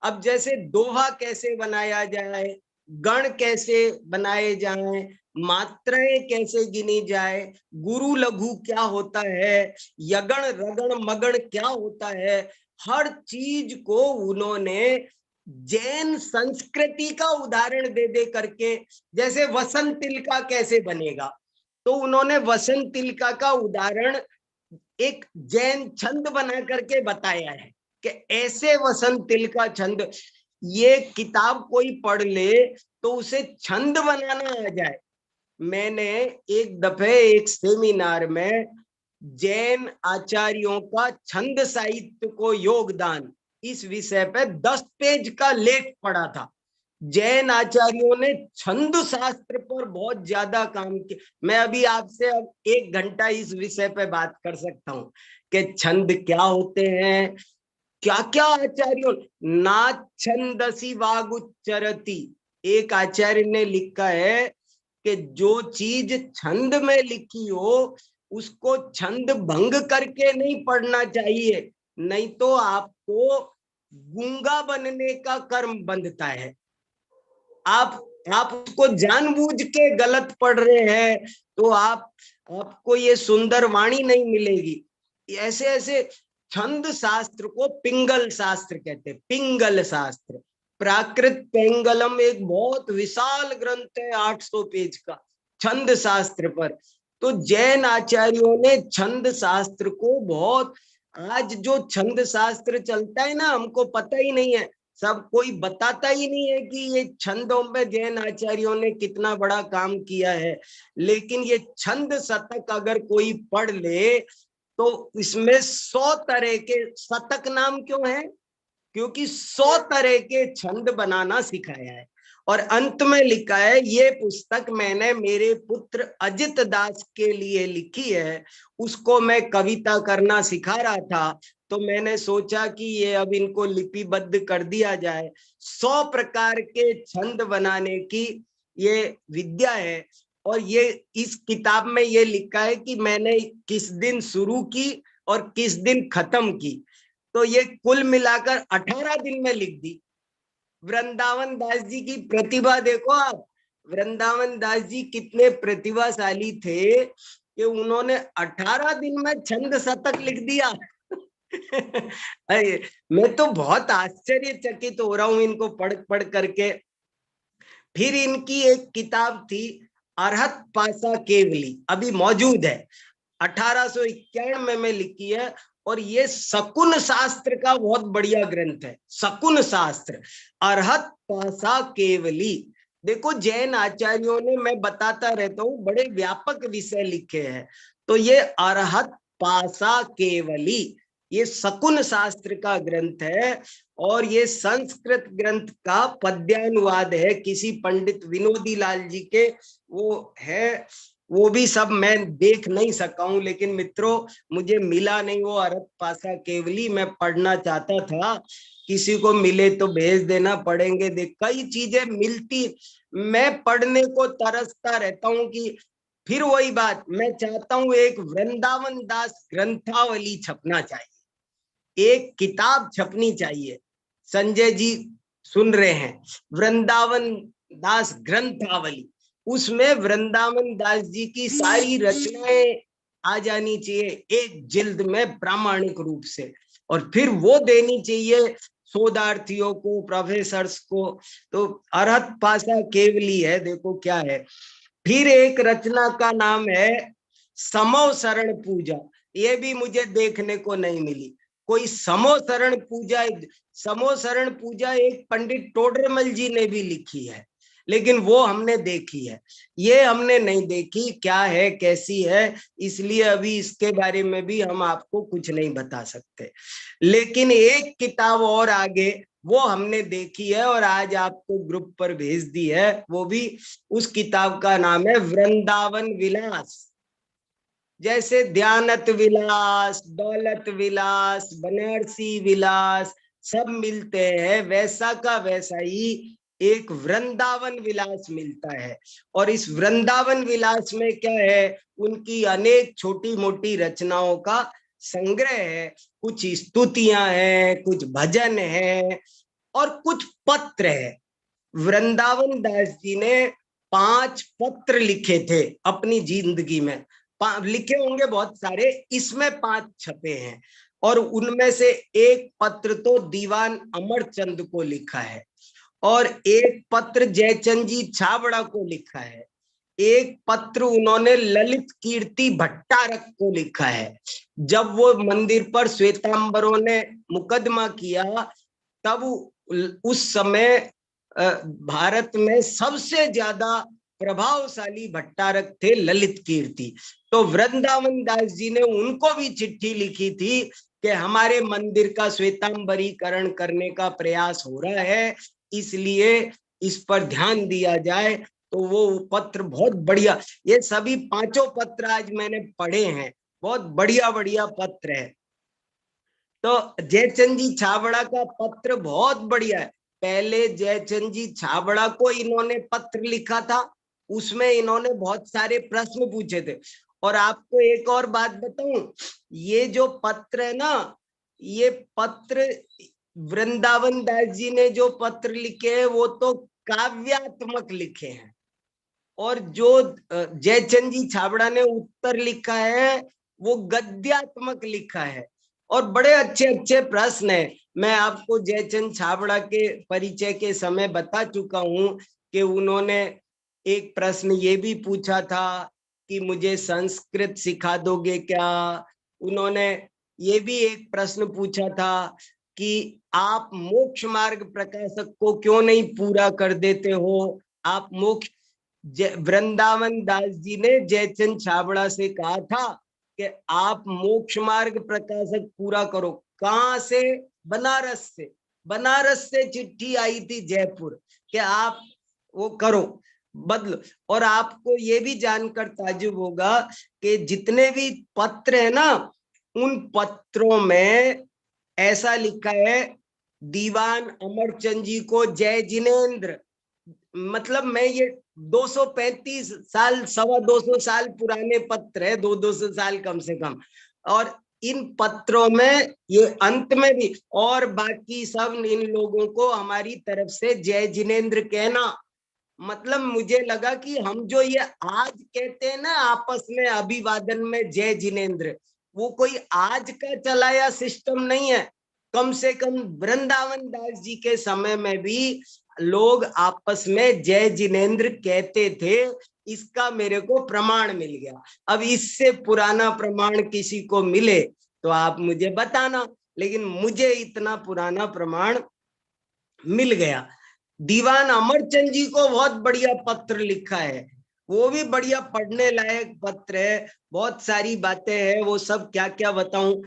अब जैसे दोहा कैसे बनाया जाए, गण कैसे बनाए जाए, मात्राएं कैसे गिनी जाए, गुरु लघु क्या होता है, यगण रगण मगण क्या होता है, हर चीज को उन्होंने जैन संस्कृति का उदाहरण दे दे करके, जैसे वसंत तिलका कैसे बनेगा, तो उन्होंने वसंत तिलका का उदाहरण एक जैन छंद बना करके बताया है कि ऐसे वसंत तिलका छंद। ये किताब कोई पढ़ ले तो उसे छंद बनाना आ जाए। मैंने एक दफे एक सेमिनार में जैन आचार्यों का छंद साहित्य को योगदान, इस विषय पे 10 पेज का लेख पढ़ा था। जैन आचार्यों ने छंद शास्त्र पर बहुत ज्यादा काम किया। मैं अभी आपसे अब 1 घंटा इस विषय पे बात कर सकता हूँ कि छंद क्या होते हैं, क्या क्या आचार्यों, ना छंदसी वागुच्चरति, एक आचार्य ने लिखा है कि जो चीज छंद में लिखी हो उसको छंद भंग करके नहीं पढ़ना चाहिए, नहीं तो आपको गूंगा बनने का कर्म बंधता है। आप उसको जानबूझ के गलत पढ़ रहे हैं तो आपको ये सुंदर वाणी नहीं मिलेगी। ऐसे ऐसे छंद शास्त्र को पिंगल शास्त्र कहते हैं, पिंगल शास्त्र। प्राकृत पेंगलम एक बहुत विशाल ग्रंथ है 800 पेज का छंद शास्त्र पर। तो जैन आचार्यों ने छंद शास्त्र को बहुत, आज जो छंद शास्त्र चलता है ना, हमको पता ही नहीं है, सब कोई बताता ही नहीं है कि ये छंदों में जैन आचार्यों ने कितना बड़ा काम किया है। लेकिन ये छंद शतक अगर कोई पढ़ ले तो इसमें 100 तरह के, शतक नाम क्यों है, क्योंकि 100 तरह के छंद बनाना सिखाया है। और अंत में लिखा है, ये पुस्तक मैंने मेरे पुत्र अजित दास के लिए लिखी है, उसको मैं कविता करना सिखा रहा था, तो मैंने सोचा कि ये अब इनको लिपिबद्ध कर दिया जाए। 100 प्रकार के छंद बनाने की ये विद्या है। और ये इस किताब में ये लिखा है कि मैंने किस दिन शुरू की और किस दिन खत्म की, तो ये कुल मिलाकर 18 दिन में लिख दी। वृंदावन दास जी की प्रतिभा देखो आप, वृंदावन दास जी कितने प्रतिभाशाली थे कि उन्होंने 18 दिन में छंद शतक लिख दिया। मैं तो बहुत आश्चर्यचकित हो रहा हूं इनको पढ़ पढ़ करके। फिर इनकी एक किताब थी अरहत पासा केवली, अभी मौजूद है, 1891 में लिखी है, और ये शकुन शास्त्र का बहुत बढ़िया ग्रंथ है। शकुन शास्त्र, अरहत पासा केवली। देखो जैन आचार्यों ने, मैं बताता रहता हूँ, बड़े व्यापक विषय लिखे हैं। तो ये अरहत पासा केवली, ये शकुन शास्त्र का ग्रंथ है, और ये संस्कृत ग्रंथ का पद्यानुवाद है किसी पंडित विनोदी लाल जी के, वो है, वो भी सब मैं देख नहीं सका हूं, लेकिन मित्रों मुझे मिला नहीं वो अरहत पासा केवली, मैं पढ़ना चाहता था, किसी को मिले तो भेज देना, पढ़ेंगे। देख कई चीजें मिलती, मैं पढ़ने को तरसता रहता हूँ कि फिर वही बात, मैं चाहता हूँ एक वृंदावन दास ग्रंथावली छपना चाहिए, एक किताब छपनी चाहिए। संजय जी सुन रहे हैं, वृंदावन दास ग्रंथावली, उसमें वृंदावन दास जी की सारी रचनाएं आ जानी चाहिए एक जिल्द में प्रामाणिक रूप से, और फिर वो देनी चाहिए शोधार्थियों को, प्रोफेसर्स को, तो अरहत पाशा केवली है। देखो क्या है। फिर एक रचना का नाम है समो शरण पूजा। ये भी मुझे देखने को नहीं मिली कोई समो शरण पूजा। समो शरण पूजा एक पंडित टोडरमल जी ने भी लिखी है, लेकिन वो हमने देखी है, ये हमने नहीं देखी। क्या है, कैसी है, इसलिए अभी इसके बारे में भी हम आपको कुछ नहीं बता सकते। लेकिन एक किताब और आगे वो हमने देखी है और आज आपको ग्रुप पर भेज दी है। वो भी, उस किताब का नाम है वृंदावन विलास। जैसे ध्यानत विलास, दौलत विलास, बनारसी विलास सब मिलते हैं, वैसा का वैसा ही एक वृंदावन विलास मिलता है। और इस वृंदावन विलास में क्या है, उनकी अनेक छोटी मोटी रचनाओं का संग्रह है। कुछ स्तुतियां हैं, कुछ भजन है और कुछ पत्र है। वृंदावन दास जी ने 5 पत्र लिखे थे अपनी जिंदगी में। लिखे होंगे बहुत सारे, इसमें 5 छपे हैं। और उनमें से एक पत्र तो दीवान अमरचंद को लिखा है, और एक पत्र जयचंद जी छाबड़ा को लिखा है, एक पत्र उन्होंने ललित कीर्ति भट्टारक को लिखा है। जब वो मंदिर पर श्वेतांबरों ने मुकदमा किया, तब उस समय भारत में सबसे ज्यादा प्रभावशाली भट्टारक थे ललित कीर्ति। तो वृंदावन दास जी ने उनको भी चिट्ठी लिखी थी कि हमारे मंदिर का श्वेतांबरीकरण करने का प्रयास हो रहा है, इसलिए इस पर ध्यान दिया जाए। तो वो पत्र बहुत बढ़िया, ये सभी 5 पत्र आज मैंने पढ़े हैं, बहुत बढ़िया बढ़िया पत्र है। तो जयचंद जी छाबड़ा का पत्र बहुत बढ़िया है। पहले जयचंद जी छाबड़ा को इन्होंने पत्र लिखा था, उसमें इन्होंने बहुत सारे प्रश्न पूछे थे। और आपको एक और बात बताऊं, ये जो पत्र है ना, ये पत्र वृंदावन दास जी ने जो पत्र लिखे हैं वो तो काव्यात्मक लिखे हैं, और जो जयचंद जी छाबड़ा ने उत्तर लिखा है वो गद्यात्मक लिखा है। और बड़े अच्छे अच्छे प्रश्न है। मैं आपको जयचंद छाबड़ा के परिचय के समय बता चुका हूं कि उन्होंने एक प्रश्न ये भी पूछा था कि मुझे संस्कृत सिखा दोगे क्या। उन्होंने ये भी एक प्रश्न पूछा था कि आप मोक्ष मार्ग प्रकाशक को क्यों नहीं पूरा कर देते हो। आप मोक्ष, वृंदावन दास जी ने जयचंद छाबड़ा से कहा था कि आप मोक्ष मार्ग प्रकाशक पूरा करो। कहां से? बनारस से। बनारस से चिट्ठी आई थी जयपुर कि आप वो करो, बदलो। और आपको ये भी जानकर ताज्जुब होगा कि जितने भी पत्र है ना, उन पत्रों में ऐसा लिखा है दीवान अमरचंद जी को जय जिनेंद्र। मतलब मैं ये 235 साल, 225 साल पुराने पत्र है, 200 साल कम से कम। और इन पत्रों में ये अंत में भी, और बाकी सब इन लोगों को हमारी तरफ से जय जिनेंद्र कहना। मतलब मुझे लगा कि हम जो ये आज कहते हैं ना आपस में अभिवादन में जय जिनेंद्र, वो कोई आज का चलाया सिस्टम नहीं है। कम से कम वृंदावन दास जी के समय में भी लोग आपस में जय जिनेंद्र कहते थे। इसका मेरे को प्रमाण मिल गया। अब इससे पुराना प्रमाण किसी को मिले तो आप मुझे बताना, लेकिन मुझे इतना पुराना प्रमाण मिल गया। दीवान अमरचंद जी को बहुत बढ़िया पत्र लिखा है, वो भी बढ़िया पढ़ने लायक पत्र है। बहुत सारी बातें हैं, वो सब क्या क्या बताऊं।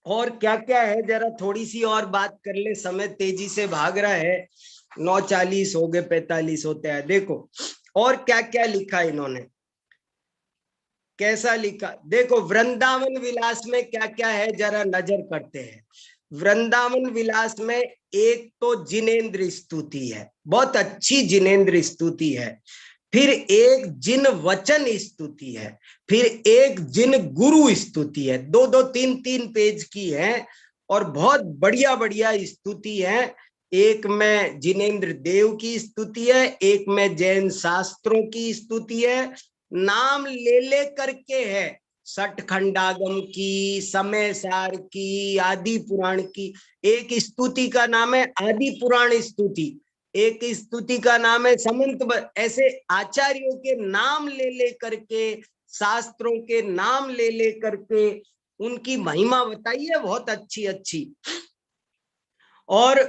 और क्या क्या है, जरा थोड़ी सी और बात कर ले, समय तेजी से भाग रहा है। 9:40 हो गए, 45 होते हैं। देखो और क्या क्या लिखा इन्होंने, कैसा लिखा। देखो वृंदावन विलास में क्या क्या है, जरा नजर करते हैं। वृंदावन विलास में एक तो जिनेंद्र स्तुति है, बहुत अच्छी जिनेंद्र स्तुति है। फिर एक जिन वचन स्तुति है, फिर एक जिन गुरु स्तुति है। 2-2, 3-3 पेज की है और बहुत बढ़िया बढ़िया स्तुति है। एक में जिनेंद्र देव की स्तुति है, एक में जैन शास्त्रों की स्तुति है। नाम ले ले करके है, सठखंडागम की, समय सार की, आदि पुराण की। एक स्तुति का नाम है आदि पुराण स्तुति, एक स्तुति का नाम है समंत। ऐसे आचार्यों के नाम ले ले करके, शास्त्रों के नाम ले ले करके उनकी महिमा बताइए बहुत अच्छी अच्छी, और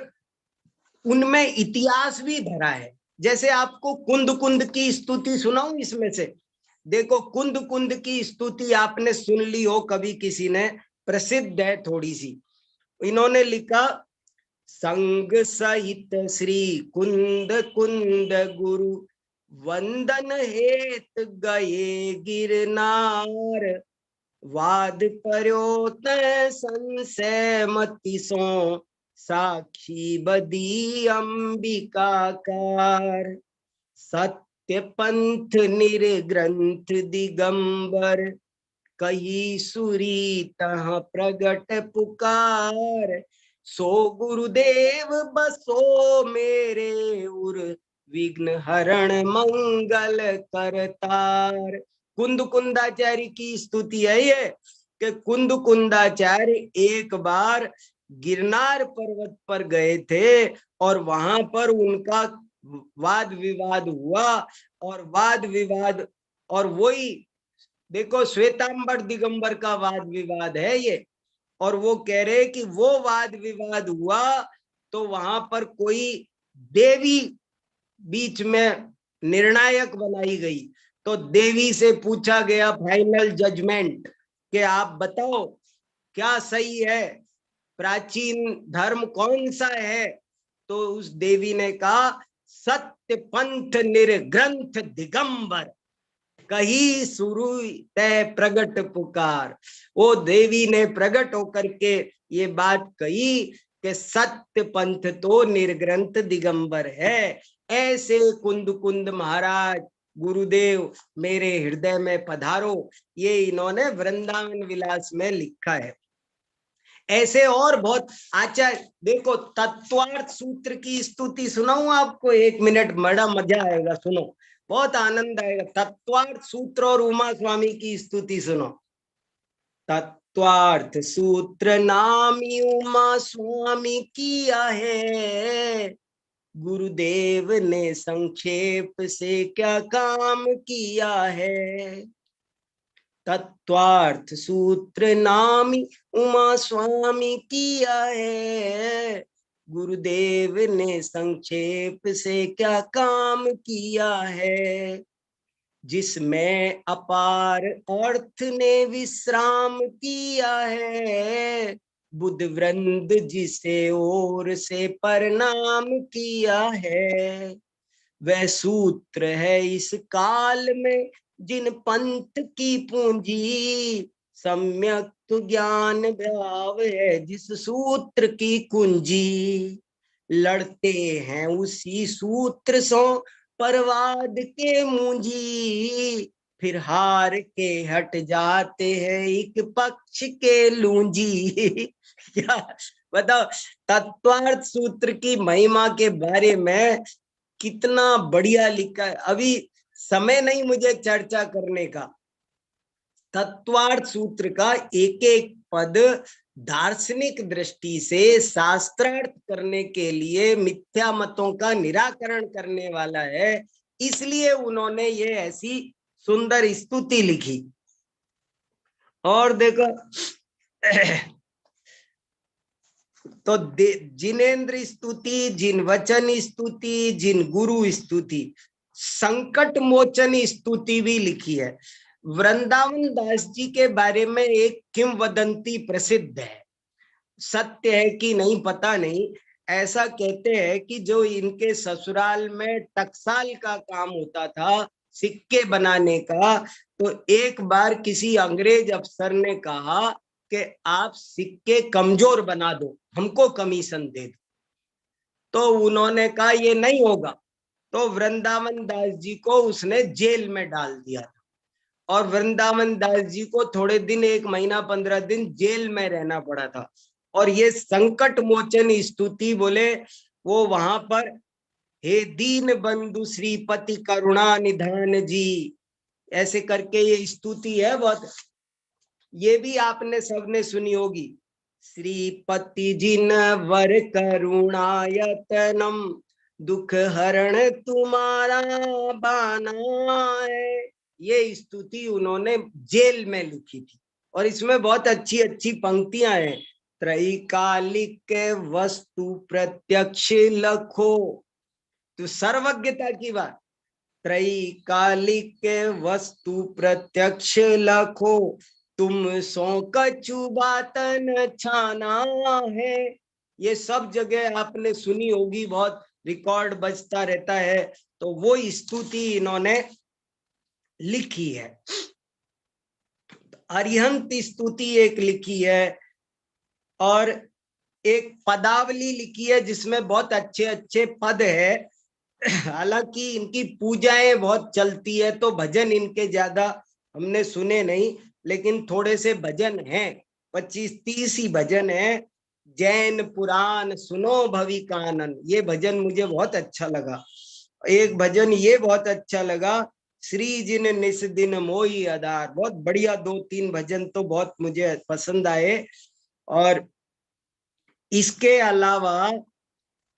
उनमें इतिहास भी भरा है। जैसे आपको कुंद कुंद की स्तुति सुनाऊं इसमें से। देखो कुंद कुंद की स्तुति आपने सुन ली हो कभी किसी ने, प्रसिद्ध है थोड़ी सी। इन्होंने लिखा, संग सहित श्री कुंद कुंद गुरु, वंदन हेत गए गिरनार, वाद पर्योत संशय मति सो, साक्षी बदी अंबिकाकार, सत्य पंथ निर्ग्रंथ दिगंबर, कही सुरी तह प्रगट पुकार, सो गुरुदेव बसो मेरे उर, विघ्न हरण मंगल करतार। कुंद कुंदाचार्य की स्तुति है ये, कि कुंद कुंदाचार्य एक बार गिरनार पर्वत पर गए थे और वहां पर उनका वाद विवाद हुआ, और वाद विवाद, और वही देखो श्वेतांबर दिगंबर का वाद विवाद है ये। और वो कह रहे कि वो वाद विवाद हुआ तो वहां पर कोई देवी बीच में निर्णायक बनाई गई। तो देवी से पूछा गया फाइनल जजमेंट कि आप बताओ क्या सही है, प्राचीन धर्म कौन सा है। तो उस देवी ने कहा, सत्य पंथ निर्ग्रंथ दिगंबर, कही सुरु तय प्रगट पुकार। वो देवी ने प्रगट होकर के ये बात कही कि सत्य पंथ तो निर्ग्रंथ दिगंबर है। ऐसे कुंद कुंद महाराज गुरुदेव मेरे हृदय में पधारो, ये इन्होंने वृंदावन विलास में लिखा है। ऐसे और बहुत आचार्य, देखो तत्वार्थ सूत्र की स्तुति सुनाऊं आपको, 1 मिनट, बड़ा मजा आएगा, सुनो, बहुत आनंद आएगा। तत्वार्थ सूत्र और उमा स्वामी की स्तुति सुनो। तत्वार्थ सूत्र नामी उमा स्वामी किया है, गुरुदेव ने संक्षेप से क्या काम किया है। तत्वार्थ सूत्र नामी उमा स्वामी किया है, गुरुदेव ने संक्षेप से क्या काम किया है। जिसमें अपार अर्थ ने विश्राम किया है, बुद्ध वृंद जिसे ओर से प्रणाम किया है। वह सूत्र है इस काल में जिन पंथ की पूंजी, सम्यक ज्ञान भाव है जिस सूत्र की कुंजी। लड़ते हैं उसी सूत्र सो परवाद के मूंजी, फिर हार के हट जाते हैं एक पक्ष के लूंजी। क्या बताओ, तत्वार्थ सूत्र की महिमा के बारे में कितना बढ़िया लिखा है। अभी समय नहीं मुझे चर्चा करने का। तत्वार्थ सूत्र का एक एक पद दार्शनिक दृष्टि से शास्त्रार्थ करने के लिए मिथ्या मतों का निराकरण करने वाला है, इसलिए उन्होंने ये ऐसी सुंदर स्तुति लिखी। और देखो तो जिनेन्द्र स्तुति, जिन वचन स्तुति, जिन गुरु स्तुति, संकट मोचन स्तुति भी लिखी है। वृंदावन दास जी के बारे में एक किंवदंती प्रसिद्ध है, सत्य है कि नहीं पता नहीं। ऐसा कहते हैं कि जो इनके ससुराल में टकसाल का काम होता था, सिक्के बनाने का, तो एक बार किसी अंग्रेज अफसर ने कहा कि आप सिक्के कमजोर बना दो, हमको कमीशन दे दो। तो उन्होंने कहा ये नहीं होगा, तो वृंदावन दास जी को उसने जेल में डाल दिया था। और वृंदावन दास जी को थोड़े दिन, 1 महीना 15 दिन जेल में रहना पड़ा था। और ये संकट मोचन स्तुति बोले, वो वहां पर हे दीन बंधु श्रीपति करुणा निधान जी, ऐसे करके ये स्तुति है बहुत। ये भी आपने सबने सुनी होगी। श्रीपति जिन वर करुणायतनम, दुख हरण तुम्हारा बाना है। ये स्तुति उन्होंने जेल में लिखी थी और इसमें बहुत अच्छी अच्छी पंक्तियां हैं। त्रैकालिक वस्तु प्रत्यक्ष लखो, तो सर्वज्ञता की बात। त्रैकालिक वस्तु प्रत्यक्ष लखो, तुम सो कछु बातन छाना है। ये सब जगह आपने सुनी होगी, बहुत रिकॉर्ड बजता रहता है। तो वो स्तुति इन्होंने लिखी है। अरिहंत स्तुति एक लिखी है और एक पदावली लिखी है जिसमें बहुत अच्छे अच्छे पद है। हालांकि इनकी पूजाएं बहुत चलती है तो भजन इनके ज्यादा हमने सुने नहीं, लेकिन थोड़े से भजन हैं, 25-30 ही भजन है। जैन पुराण सुनो भविकानन, ये भजन मुझे बहुत अच्छा लगा। एक भजन ये बहुत अच्छा लगा, श्री जिन निस दिन मोही आधार, बहुत बढ़िया। 2-3 भजन तो बहुत मुझे पसंद आए। और इसके अलावा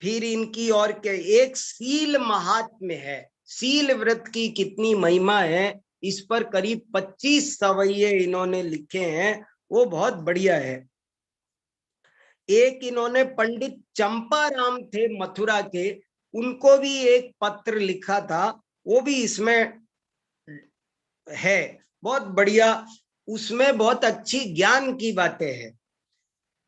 फिर इनकी और क्या, एक सील महात्म्य है। सील व्रत की कितनी महिमा है, इस पर करीब 25 सवैये इन्होंने लिखे हैं, वो बहुत बढ़िया है। एक इन्होंने पंडित चंपाराम थे मथुरा के, उनको भी एक पत्र लिखा था, वो भी इसमें है, बहुत बढ़िया। उसमें बहुत अच्छी ज्ञान की बातें हैं।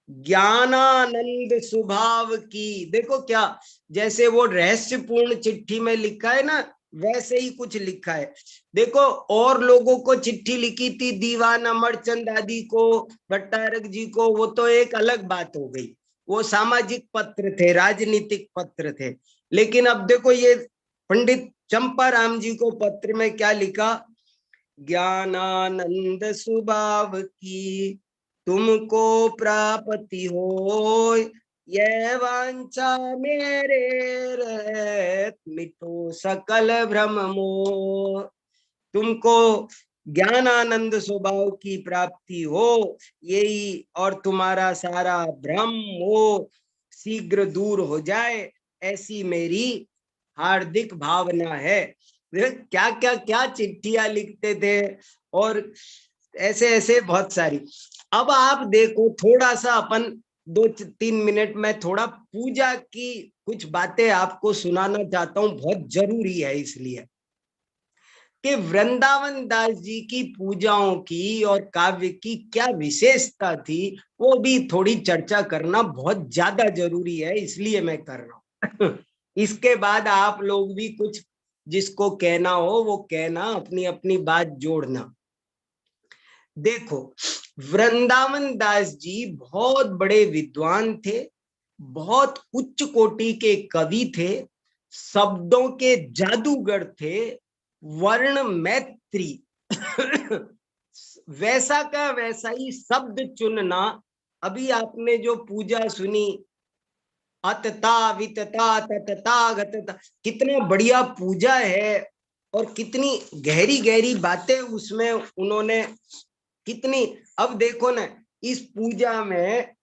ज्ञानानंद स्वभाव की, देखो क्या, जैसे वो रहस्यपूर्ण चिट्ठी में लिखा है ना, वैसे ही कुछ लिखा है। देखो और लोगों को चिट्ठी लिखी थी, दीवान अमरचंद आदि को, भट्टारक जी को, वो तो एक अलग बात हो गई, वो सामाजिक पत्र थे, राजनीतिक पत्र थे। लेकिन अब देखो ये पंडित चंपाराम जी को पत्र में क्या लिखा, ज्ञानानंद स्वभाव की तुमको प्राप्ति हो, यह वांछा मेरे रहत, मिटो सकल भ्रम मोह। तुमको ज्ञानानंद स्वभाव की प्राप्ति हो, यही, और तुम्हारा सारा भ्रम मोह शीघ्र दूर हो जाए, ऐसी मेरी हार्दिक भावना है। क्या क्या क्या चिट्ठियां लिखते थे, और ऐसे ऐसे बहुत सारी। अब आप देखो, थोड़ा सा अपन 2-3 मिनट में थोड़ा पूजा की कुछ बातें आपको सुनाना चाहता हूं, बहुत जरूरी है। इसलिए कि वृंदावन दास जी की पूजाओं की और काव्य की क्या विशेषता थी, वो भी थोड़ी चर्चा करना बहुत ज्यादा जरूरी है, इसलिए मैं कर रहा हूं। इसके बाद आप लोग भी कुछ जिसको कहना हो वो कहना, अपनी अपनी बात जोड़ना। देखो, वृंदावन दास जी बहुत बड़े विद्वान थे, बहुत उच्च कोटि के कवि थे, शब्दों के जादूगर थे, वर्ण मैत्री। वैसा का वैसा ही शब्द चुनना। अभी आपने जो पूजा सुनी, अतता वितता ततता गतता, कितना बढ़िया पूजा है, और कितनी गहरी गहरी बातें उसमें उन्होंने, कितनी। अब देखो ना, इस पूजा में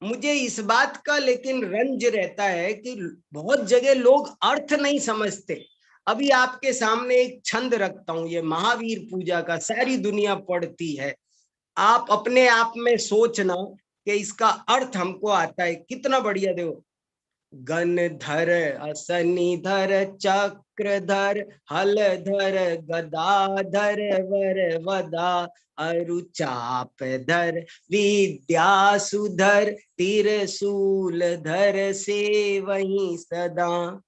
मुझे इस बात का लेकिन रंज रहता है कि बहुत जगह लोग अर्थ नहीं समझते। अभी आपके सामने एक छंद रखता हूं, ये महावीर पूजा का, सारी दुनिया पढ़ती है। आप अपने आप में सोचना कि इसका अर्थ हमको आता है, कितना बढ़िया। देखो, गणधर असनिधर चक्रधर हलधर गदाधर वर वदा अरुचापधर विद्यासुधर त्रिशूलधर से वहीं सदा,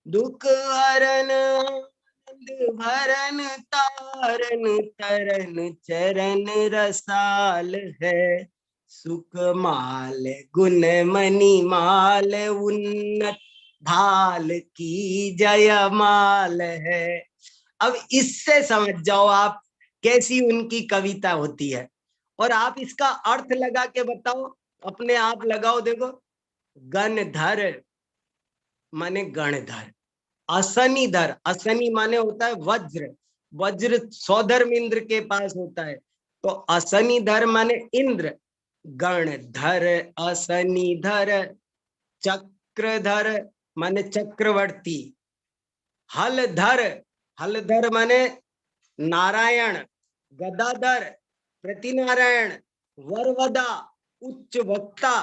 दुख हरन आनंद भरन तारन तरन चरण रसाल है, सुख माल गुण मणि माल उन्नत भाल की जय माल है। अब इससे समझ जाओ आप कैसी उनकी कविता होती है, और आप इसका अर्थ लगा के बताओ, अपने आप लगाओ। देखो, गणधर माने गणधर, असनीधर, असनी माने होता है वज्र, वज्र सौधर्म इंद्र के पास होता है, तो असनीधर माने इंद्र, गणधर असनीधर, चक्रधर माने चक्रवर्ती, हलधर, हलधर माने नारायण, गदाधर प्रतिनारायण, वरवदा उच्च वक्ता,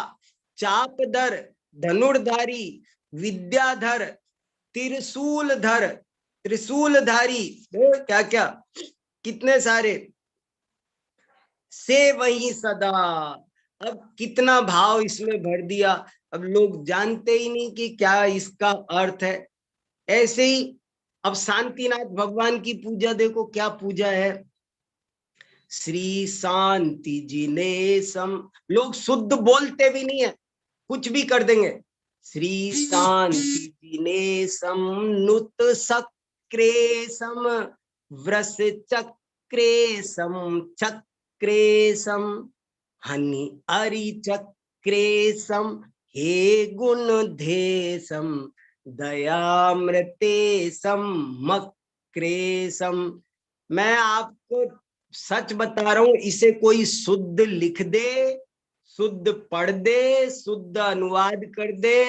चापधर धनुर्धारी, विद्याधर त्रिशूलधर, त्रिशूलधारी, क्या क्या कितने सारे, से वही सदा। अब कितना भाव इसमें भर दिया, अब लोग जानते ही नहीं कि क्या इसका अर्थ है। ऐसे ही अब शांतिनाथ भगवान की पूजा देखो, क्या पूजा है, श्री शांति जिनेशम। लोग शुद्ध बोलते भी नहीं है, कुछ भी कर देंगे। श्री शांति जिनेशम नुत सक्रेशम वृष चक्रेशम चक्रेशम हनि अरि चक्रेशम हे गुण धेशम दयामृतेशम मक्रेशम। मैं आपको सच बता रहा हूं, इसे कोई शुद्ध लिख दे, शुद्ध पढ़ दे, शुद्ध अनुवाद कर दे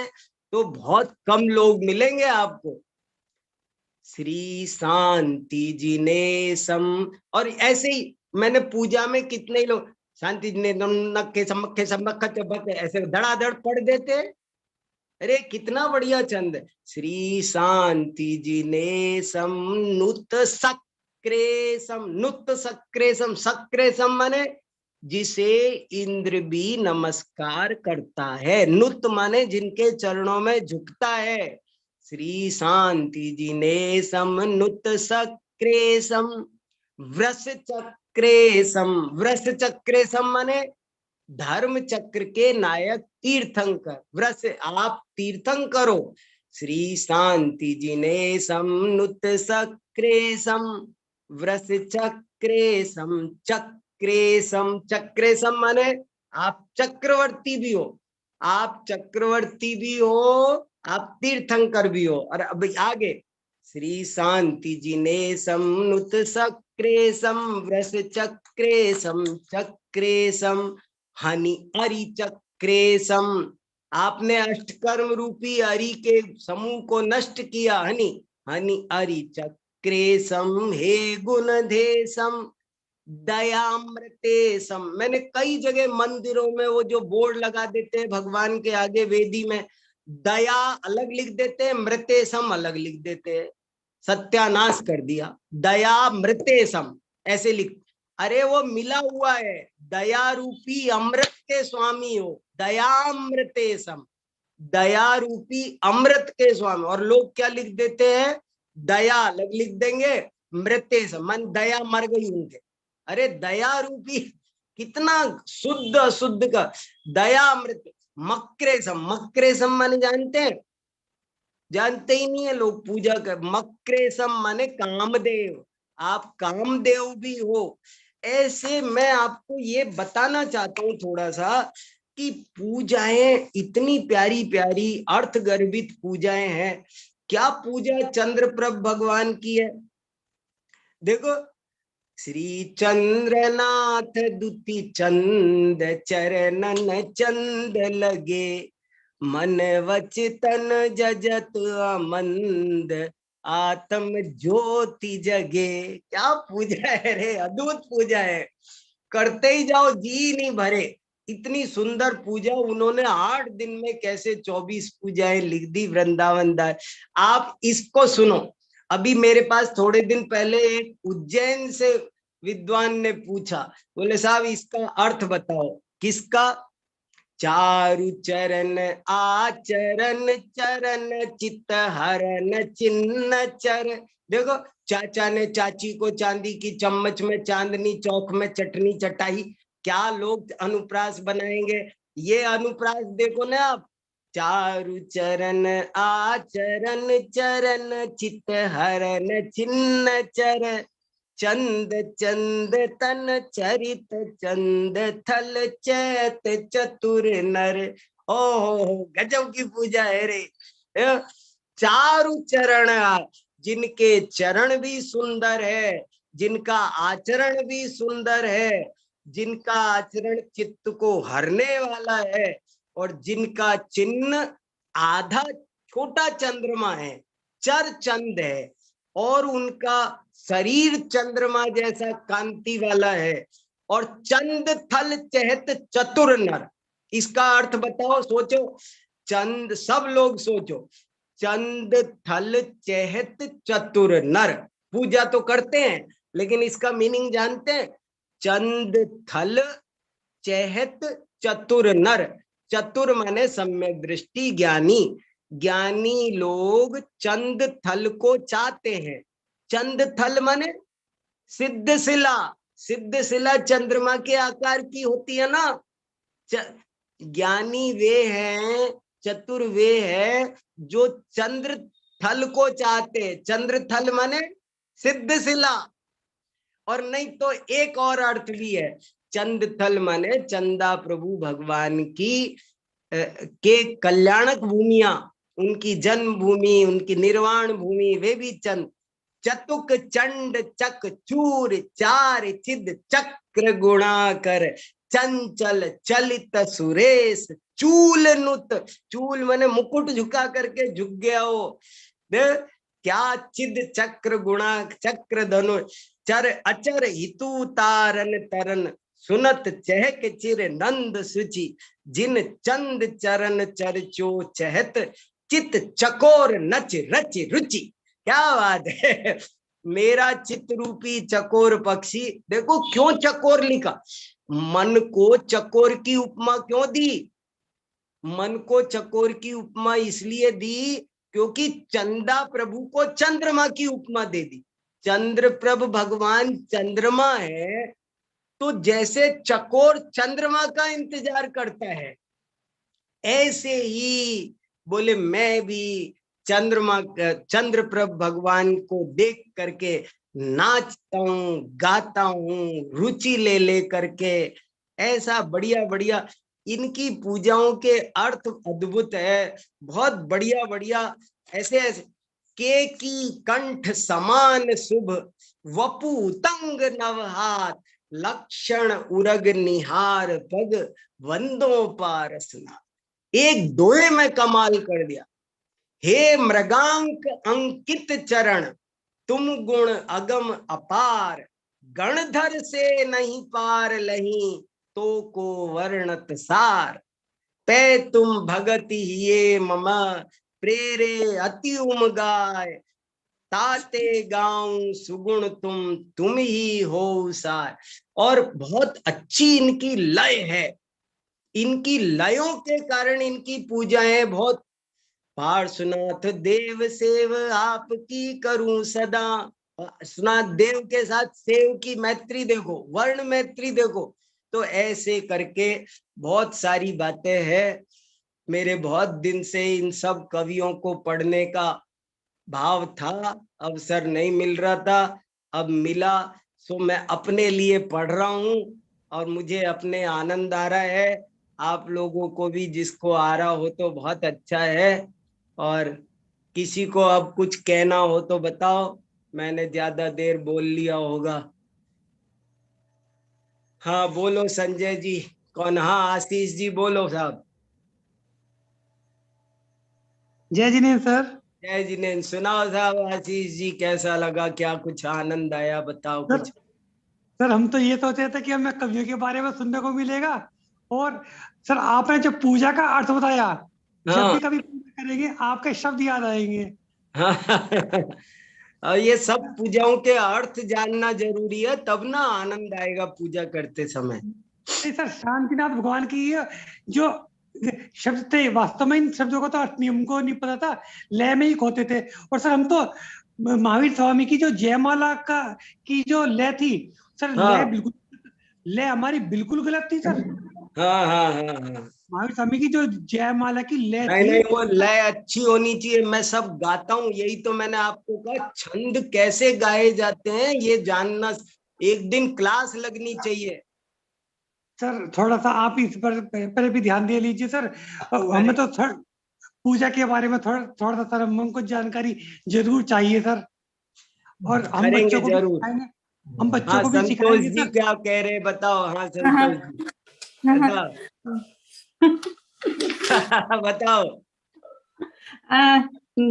तो बहुत कम लोग मिलेंगे आपको। श्री शांति जिनेशम। और ऐसे ही मैंने पूजा में कितने ही लोग शांति नक्के समक्खे समक्ख ऐसे धड़ाधड़ पढ़ देते। अरे कितना बढ़िया छंद है। श्री शांति जिनेशम नुत सक्रेशम, नुत सक्रेशम, सक्रेशम माने जिसे इंद्र भी नमस्कार करता है, नुत माने जिनके चरणों में झुकता है। श्री शांति जिनेशम नुत सक्रेशम वृष चक्रेशम, वृष चक्रेशम माने धर्म चक्र के नायक तीर्थंकर, वृष आप तीर्थंकर हो। श्री शांति जिनेशम नुत सक्रेशम वृष चक्रेशम चक्रेशम, चक्रेशम माने आप चक्रवर्ती भी हो, आप चक्रवर्ती भी हो, आप तीर्थंकर भी हो। और अब आगे श्री शांति जिनेशम नुत सक्रेशम वृष चक्रेशम चक्रेशम हनि अरि चक्रेशम। आपने अष्टकर्म रूपी अरि के समूह को नष्ट किया, हनि हनि अरि चक्रेशम हे गुण धेशम दयामृतेशम। मैंने कई जगह मंदिरों में वो जो बोर्ड लगा देते हैं भगवान के आगे वेदी में, दया अलग लिख देते हैं, मृतेशम अलग लिख देते हैं, सत्यानाश कर दिया। दया मृतेशम ऐसे लिख, अरे वो मिला हुआ है, दया रूपी अमृत के स्वामी हो, दयामृतेशम, दया रूपी अमृत के स्वामी। और लोग क्या लिख देते हैं, दया अलग लिख देंगे, मृतेशम मन दया मर गई उनके। अरे दया रूपी कितना शुद्ध अशुद्ध का, दया अमृत। मक्रेशम, मक्रेशम माने जानते हैं, जानते ही नहीं है लोग पूजा कर। मक्रेशम माने कामदेव, आप कामदेव भी हो। ऐसे मैं आपको ये बताना चाहता हूँ थोड़ा सा कि पूजाएं इतनी प्यारी प्यारी अर्थ गर्भित पूजाएं हैं। क्या पूजा चंद्रप्रभ भगवान की है, देखो, श्री चंद्रनाथ दुति चंद चरणन चंद लगे, मन वच तन जजत आमंद आत्म ज्योति जगे। क्या पूजा है रे, अद्भुत पूजा है, करते ही जाओ, जी नहीं भरे। इतनी सुंदर पूजा उन्होंने 8 दिन में कैसे 24 पूजाएं लिख दी वृंदावन दास। आप इसको सुनो, अभी मेरे पास थोड़े दिन पहले एक उज्जैन से विद्वान ने पूछा, बोले साहब इसका अर्थ बताओ। किसका, चारु चरण आचरण चरण चित हरण चिन्ह चर। देखो, चाचा ने चाची को चांदी की चम्मच में चांदनी चौक में चटनी चटाई, क्या लोग अनुप्रास बनाएंगे। ये अनुप्रास देखो ना आप, चारु चरण आचरण चरण चित हरण चिन्ह चर, चंद चंद तन चरित चंद थल चैत चतुर नर। ओहो गजब की पूजा है रे। चारु चरण, जिनके चरण भी सुंदर है, जिनका आचरण भी सुंदर है, जिनका आचरण चित्त को हरने वाला है, और जिनका चिन्ह आधा छोटा चंद्रमा है, चर चंद है, और उनका शरीर चंद्रमा जैसा कांति वाला है, और चंद थल चहत चतुर नर। इसका अर्थ बताओ, सोचो, चंद, सब लोग सोचो, चंद थल चहत चतुर नर। पूजा तो करते हैं, लेकिन इसका मीनिंग जानते हैं? चंद थल चहत चतुर नर। चतुर माने सम्यक दृष्टि, ज्ञानी। ज्ञानी लोग चंद थल को चाहते हैं। चंद थल माने सिद्ध शिला। सिद्ध शिला चंद्रमा के आकार की होती है ना। ज्ञानी वे हैं, चतुर वे हैं जो चंद्र थल को चाहते हैं। चंद्र थल माने सिद्ध शिला। और नहीं तो एक और अर्थ भी है, चंद थल माने चंदा प्रभु भगवान की के कल्याणक भूमिया, उनकी जन्म भूमि, उनकी निर्वाण भूमि, वे भी चंद। चतुक चंड चक चूर चार चिद चक्र गुणाकर चंचल चलित सुरेश चूल नुत। चूल माने मुकुट झुका करके झुक गया हो। क्या चिद चक्र गुणा चक्र धनु चर अचर हितु तारन तरन सुनत चहक चिर नंद सुचि जिन चंद चरण चरचो चहत चित चकोर नच रच रुचि। क्या बात है। मेरा चित रूपी चकोर पक्षी, देखो क्यों चकोर लिखा, मन को चकोर की उपमा क्यों दी? मन को चकोर की उपमा इसलिए दी क्योंकि चंदा प्रभु को चंद्रमा की उपमा दे दी। चंद्र प्रभु भगवान चंद्रमा है, तो जैसे चकोर चंद्रमा का इंतजार करता है, ऐसे ही बोले मैं भी चंद्रमा चंद्र प्रभु भगवान को देख करके नाचता हूँ, गाता हूँ, रुचि ले ले करके। ऐसा बढ़िया बढ़िया इनकी पूजाओं के अर्थ अद्भुत है, बहुत बढ़िया बढ़िया। ऐसे ऐसे के की कंठ समान शुभ वपु तंग नवहात लक्षण उरग निहार पग वंदो पारसना। एक दोहे में कमाल कर दिया। हे मृगांक अंकित चरण तुम गुण अगम अपार गणधर से नहीं पार लही तो को वर्णत सार पे तुम भगति ये मम प्रेरे अति उमगाय ताते गाऊं सुगुण तुम ही हो सार। और बहुत अच्छी इनकी लय है, इनकी लयों के कारण इनकी पूजाएं बहुत। पार्श्वनाथ देव सेव आपकी करूं सदा। पार्श्वनाथ देव के साथ सेव की मैत्री देखो, वर्ण मैत्री देखो। तो ऐसे करके बहुत सारी बातें हैं। मेरे बहुत दिन से इन सब कवियों को पढ़ने का भाव था, अवसर नहीं मिल रहा था, अब मिला, सो मैं अपने लिए पढ़ रहा हूँ और मुझे अपने आनंद आ रहा है। आप लोगों को भी जिसको आ रहा हो तो बहुत अच्छा है। और किसी को अब कुछ कहना हो तो बताओ, मैंने ज्यादा देर बोल लिया होगा। हाँ बोलो संजय जी। कौन? हाँ आशीष जी बोलो साहब। जय जिनेन्द्र सर। जय जिनेन्द्र। सुनाओ साहब, आशीष जी कैसा लगा, क्या कुछ आनंद आया, बताओ सर, कुछ। सर हम तो ये सोच रहे थे कि हमें कवियों के बारे में सुनने को मिलेगा। और सर आपने जो पूजा का अर्थ बताया, जब भी कभी पूजा करेंगे आपके शब्द याद आएंगे। और ये सब पूजाओं के अर्थ जानना जरूरी है, तब ना आनंद आएगा पूजा करते समय। सर शांतिनाथ भगवान की जो शब्द थे, वास्तव में इन शब्दों का तो अर्थ नहीं हमको नहीं पता था, लय में ही खोते थे। और सर हम तो महावीर स्वामी की जो जयमाला का की जो लय थी सर, लय बिल्कुल, लय हमारी बिल्कुल गलत थी सर। हाँ हाँ हाँ हाँ। महावीर स्वामी की जो जयमाला की लय नहीं थी, नहीं, वो लय अच्छी होनी चाहिए। मैं सब गाता हूँ, यही तो मैंने आपको कहा, छंद कैसे गाए जाते हैं ये जानना, एक दिन क्लास लगनी चाहिए। सर थोड़ा सा आप इस पर भी ध्यान दे लीजिए सर। हमें तो पूजा के बारे में थोड़ा थोड़ा सा सर हमको जानकारी जरूर चाहिए सर। और हम बच्चों को जरूर। हम बच्चों हाँ को भी संतोष सिखाएंगे जी सर। क्या कह रहे हैं बताओ। हाँ हाँ, संतोष जी हाँ, बताओ। बताओ।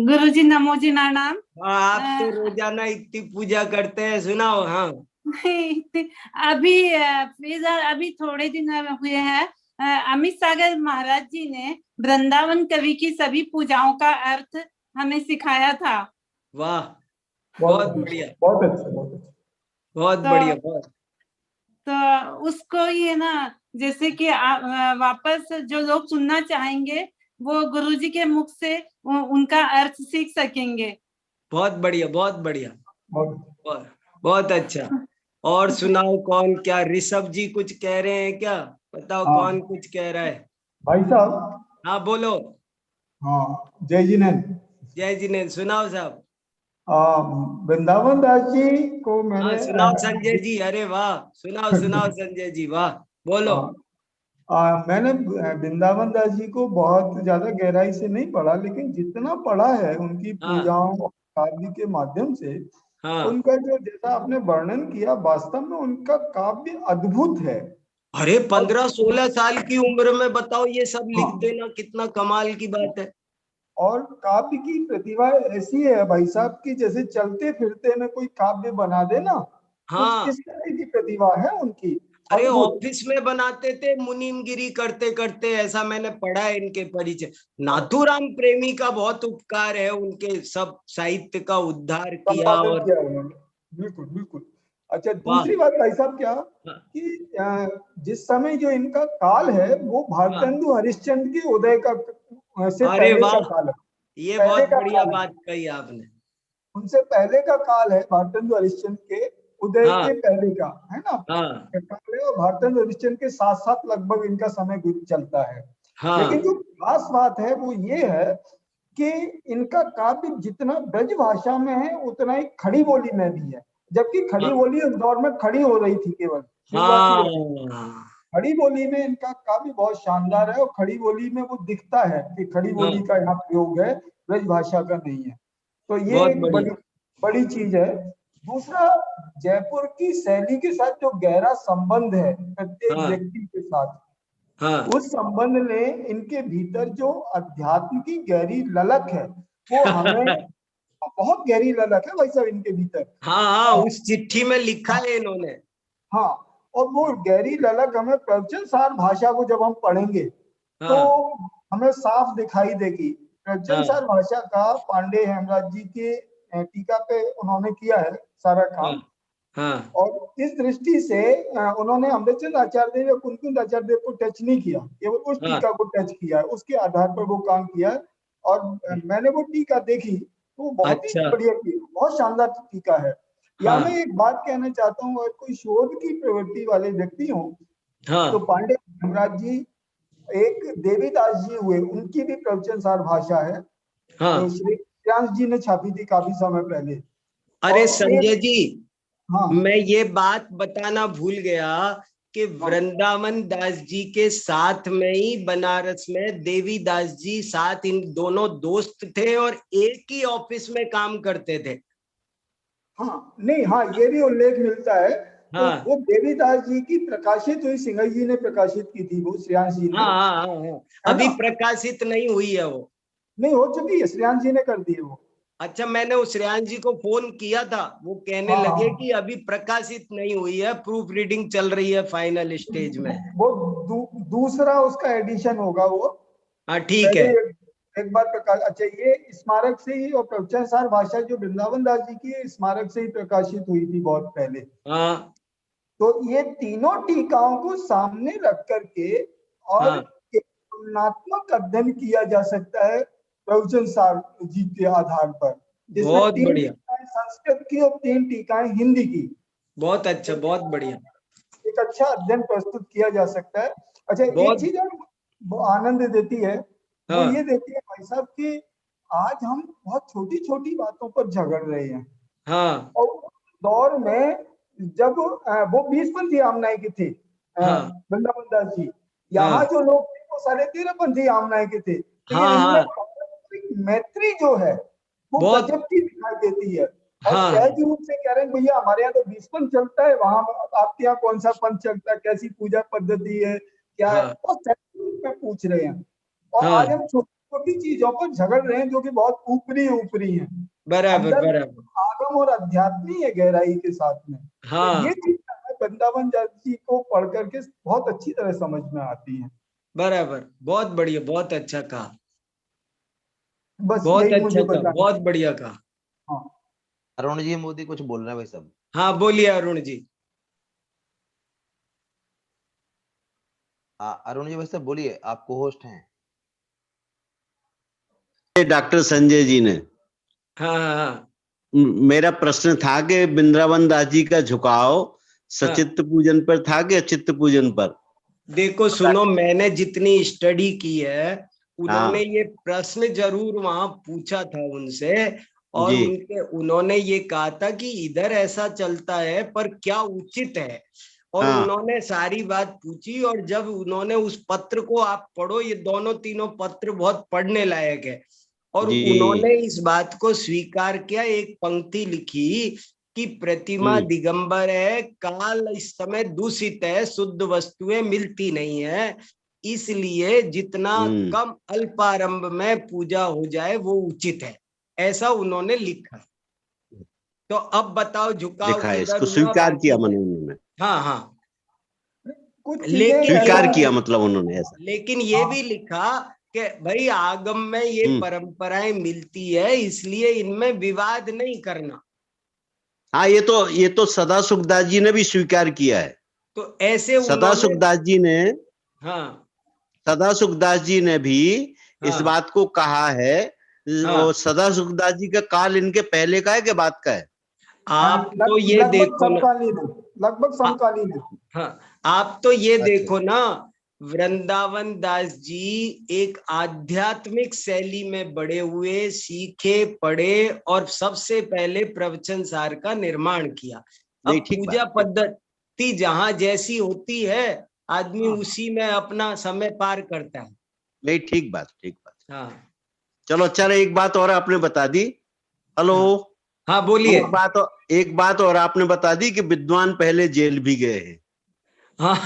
गुरुजी नमो जी नाम। हाँ आप तो रोजाना इतनी पूजा करते हैं, सुनाओ। हाँ अभी फिलहाल अभी थोड़े दिन हुए हैं, अमित सागर महाराज जी ने वृंदावन कवि की सभी पूजाओं का अर्थ हमें सिखाया था। वाह बहुत बढ़िया, बहुत अच्छा, बहुत अच्छा। बहुत तो बढ़िया, बहुत। तो उसको ये ना, जैसे कि वापस जो लोग सुनना चाहेंगे वो गुरुजी के मुख से उनका अर्थ सीख सकेंगे। बहुत बढ़िया, बहुत बढ़िया, बहुत बहुत बहुत अच्छा। और सुनाओ, कौन क्या, ऋषभ जी कुछ कह रहे हैं क्या? बताओ हाँ कौन कुछ कह रहा है। भाई साहब। हाँ बोलो। हाँ जय जिनेन। जय जिनेन्द्र, सुनाओ साहब। वृंदावन दास जी को हाँ मैंने सुनाओ संजय जी, अरे वाह, सुनाओ सुनाओ संजय जी, वाह बोलो। मैंने वृंदावन दास जी को बहुत ज्यादा गहराई से नहीं पढ़ा, लेकिन जितना पढ़ा है उनकी हाँ पूजाओं और काव्य के माध्यम से, हाँ। उनका जो जैसा आपने वर्णन किया, वास्तव में उनका काव्य अद्भुत है। अरे और 15-16 साल की उम्र में बताओ ये सब हाँ, लिखते ना, कितना कमाल की बात है। और काव्य की प्रतिभा ऐसी है भाई साहब कि जैसे चलते फिरते में कोई काव्य बना दे ना, कुछ हाँ इस तरह की प्रतिभा है उनकी, अरे अद्भुत। ऑफिस में बनाते थे मुनीमगिरी करते करते, ऐसा मैंने पढ़ा है इनके परिचय। नाथूराम प्रेमी का बहुत उपकार है, उनके सब साहित्य का उद्धार किया। संपादन और किया उन्होंने, बिल्कुल बिल्कुल। अच्छा, वाह। दूसरी बात भाई साहब क्या, हाँ कि जिस समय जो इनका काल है वो हाँ। भारतेंदु हरिश्चंद्र के उदय का से अरे पहले का वाह, काल है, ये पहले बहुत का बढ़िया काल है, बात कही आपने। उनसे पहले का काल है, भारतेंदु हरिश्चंद्र के उदय हाँ के पहले का, है ना। हाँ काल है और भारतेंदु हरिश्चंद्र के साथ साथ लगभग इनका समय चलता है। लेकिन हाँ जो खास बात है वो ये है कि इनका काव्य जितना ब्रज भाषा में है उतना ही खड़ी बोली में भी है, जबकि खड़ी हाँ बोली उस दौर में खड़ी हो रही थी, केवल शुरुआती दौर में। हाँ खड़ी बोली में इनका काव्य बहुत शानदार है, और खड़ी बोली में वो दिखता है कि खड़ी बोली हाँ। का यहाँ प्रयोग है, ब्रज भाषा का नहीं है। तो ये बहुत एक बढ़िया। बड़ी बड़ी चीज है। दूसरा, जयपुर की शैली के साथ जो गहरा संबंध है प्रत्येक हाँ व्यक्ति के साथ, हाँ उस संबंध ने इनके भीतर जो अध्यात्म की गहरी ललक है वो हमें, बहुत गहरी ललक है भाई साहब इनके भीतर। हाँ हाँ, उस चिट्ठी में लिखा है इन्होंने। हाँ, और वो गहरी ललक हमें प्रवचन सार भाषा को जब हम पढ़ेंगे तो हाँ हमें साफ दिखाई देगी। प्रवचन हाँ सार भाषा का पांडे हेमराज जी के टीका पे उन्होंने किया है सारा हाँ काम, हाँ और इस दृष्टि से उन्होंने अमृतचंद्र आचार्य देव या कुंकुंद आचार्य देव को टच नहीं किया, केवल उस हाँ। टीका को टच किया है, उसके आधार पर वो काम किया है। और मैंने वो टीका देखी तो वो बहुत ही अच्छा। बढ़िया की, बहुत शानदार टीका है। या मैं हाँ एक बात कहना चाहता हूँ, अगर कोई शोध की प्रवृत्ति वाले व्यक्ति हो तो हाँ पांडे हेमराज जी, एक देवीदास जी हुए, उनकी भी प्रवचन सार भाषा है, हाँ। श्री श्रेयांश जी ने छापी थी काफी समय पहले। अरे और संजय एक, जी, हाँ मैं ये बात बताना भूल गया कि वृंदावन दास जी के साथ में ही बनारस में देवी दास जी साथ, इन दोनों दोस्त थे और एक ही ऑफिस में काम करते थे। हाँ, नहीं हाँ, ये भी उल्लेख मिलता है। तो हाँ वो देवीदास जी की प्रकाशित हुई, सिंघल जी ने प्रकाशित की थी वो, श्रेयांश जी ने, हाँ हाँ हाँ हाँ। है अभी ना। प्रकाशित नहीं हुई है वो। नहीं, हो चुकी है, श्रेयांश जी ने कर दी है वो। अच्छा, मैंने उस श्रेयांश जी को फोन किया था, वो कहने हाँ लगे हाँ, कि अभी प्रकाशित नहीं हुई है, प्रूफ रीडिंग चल रही है फाइनल स्टेज में। वो दूसरा उसका एडिशन होगा वो। हाँ ठीक पहले है। एक बार प्रकाश, अच्छा ये स्मारक से ही, और प्रवचन सार भाषा जो वृंदावन दास जी की स्मारक से ही प्रकाशित हुई थी बहुत पहले। हाँ तो ये तीनों टीकाओं को सामने रख करके और हाँ तुलनात्मक अध्ययन किया जा सकता है प्रवचन सार जी के आधार पर, जिसमें बहुत 3 बढ़िया, टीकाएं संस्कृत की और 3 टीकाएं हिंदी की। बहुत अच्छा, बहुत बढ़िया, एक अच्छा अध्ययन प्रस्तुत किया जा सकता है। अच्छा, एक बहुत। चीज और वो आनंद देती है, वो हाँ ये देती है भाई साहब कि आज हम बहुत छोटी छोटी बातों पर झगड़ रहे हैं, हाँ और उस दौर में जब वो 20 पंथी आमनाई के थे हाँ वृंदावन दास जी, यहाँ हाँ जो लोग थे वो 13.5 पंथी आमनाई के थे, लेकिन हाँ इनमें हाँ। पारस्परिक मैत्री जो है वो बहुत गजब की दिखाई देती है। और हाँ सहज रूप से कह रहे हैं भैया हमारे यहाँ तो 20 पंथ चलता है, वहां आपके यहाँ कौन सा पंथ चलता है, कैसी पूजा पद्धति है, क्या है, हाँ और सहज रूप में पूछ रहे हैं। और हाँ आज हम छोटी छोटी चीजों पर झगड़ रहे हैं जो कि बहुत ऊपरी है। बराबर अंदर बराबर। आगम और अध्यात्मी है गहराई के साथ में। तो ये हाँ चीज हमें वृंदावन जी को पढ़ करके बहुत अच्छी तरह समझ में आती है। बराबर, बहुत बढ़िया, बहुत अच्छा कहा, बस बहुत यही अच्छा मुझे कहा, बताना। बहुत बढ़िया कहा। हाँ अरुण जी मोदी कुछ बोल रहे हैं भाई साहब। हाँ बोलिए अरुण जी। अरुण जी भाई साहब बोलिए, आप को होस्ट हैं। डॉक्टर संजय जी ने हाँ हाँ हाँ मेरा प्रश्न था कि वृंदावन दास जी का झुकाव हाँ। सचित्त पूजन पर था कि अचित्त पूजन पर? देखो सुनो, मैंने जितनी स्टडी की है, उन्होंने हाँ ये प्रश्न जरूर वहां पूछा था उनसे, और जी उन्होंने ये कहा था कि इधर ऐसा चलता है पर क्या उचित है, और हाँ उन्होंने सारी बात पूछी। और जब उन्होंने उस पत्र को, आप पढ़ो, ये दोनों तीनों पत्र बहुत पढ़ने लायक है, और जी उन्होंने इस बात को स्वीकार किया। एक पंक्ति लिखी कि प्रतिमा दिगंबर है, काल इस समय दूषित है, शुद्ध वस्तुएं मिलती नहीं है, इसलिए जितना कम अल्पारंभ में पूजा हो जाए वो उचित है, ऐसा उन्होंने लिखा। तो अब बताओ झुकाव लिखा है, किधर इसको हुआ स्वीकार किया बाकी मन है। उन्होंने, हाँ हाँ। कुछ चीजें लेकिन ये स्वीकार ऐसा किया है। मतलब उन्होंने ऐसा। लेकिन ये भी लिखा कि भाई आगम में ये परंपराएं मिलती है, इसलिए इनमें विवाद नहीं करना। हाँ ये तो सदा सुखदास जी ने भी स्वीकार किया है। तो ऐसे सदा उन्होंने, सुखदास जी ने हाँ सदा सुखदास जी ने भी इस हाँ बात को कहा है। हाँ, और सदा सुखदास जी का काल इनके पहले का है कि बाद का है? हाँ, आप तो ये लगभग देखो ना, समकालीन है, लगभग समकालीन है। हाँ आप तो ये अच्छा देखो ना, वृंदावन दास जी एक आध्यात्मिक शैली में बड़े हुए, सीखे पढ़े, और सबसे पहले प्रवचन सार का निर्माण किया। नहीं, अब ठीक पूजा बात, ठीक। पद्धति जहां जैसी होती है, आदमी हाँ उसी में अपना समय पार करता है। नहीं, ठीक बात, ठीक बात। हाँ चलो चलो, एक बात और आपने बता दी। हेलो। हाँ हाँ बोलिए। एक बात और आपने बता दी कि विद्वान पहले जेल भी गए हैं। हाँ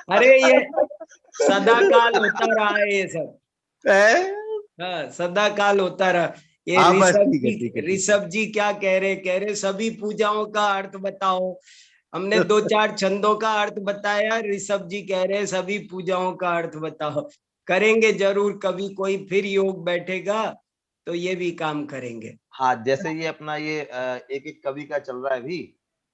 अरे ये सदा काल होता रहा है ये सब। हाँ सदा काल होता रहा। ये हाँ बस ठीक है, ठीक है, ठीक है। ऋषभ जी क्या कह रहे सभी पूजाओं का अर्थ बताओ। हमने दो चार छंदों का अर्थ बताया, ऋषभ जी कह रहे सभी पूजाओं का अर्थ बताओ। करेंगे जरूर, कभी कोई फिर योग बैठेगा तो ये भी काम करेंगे। हाँ, जैसे ये अपना ये एक एक कवि का चल रहा है अभी,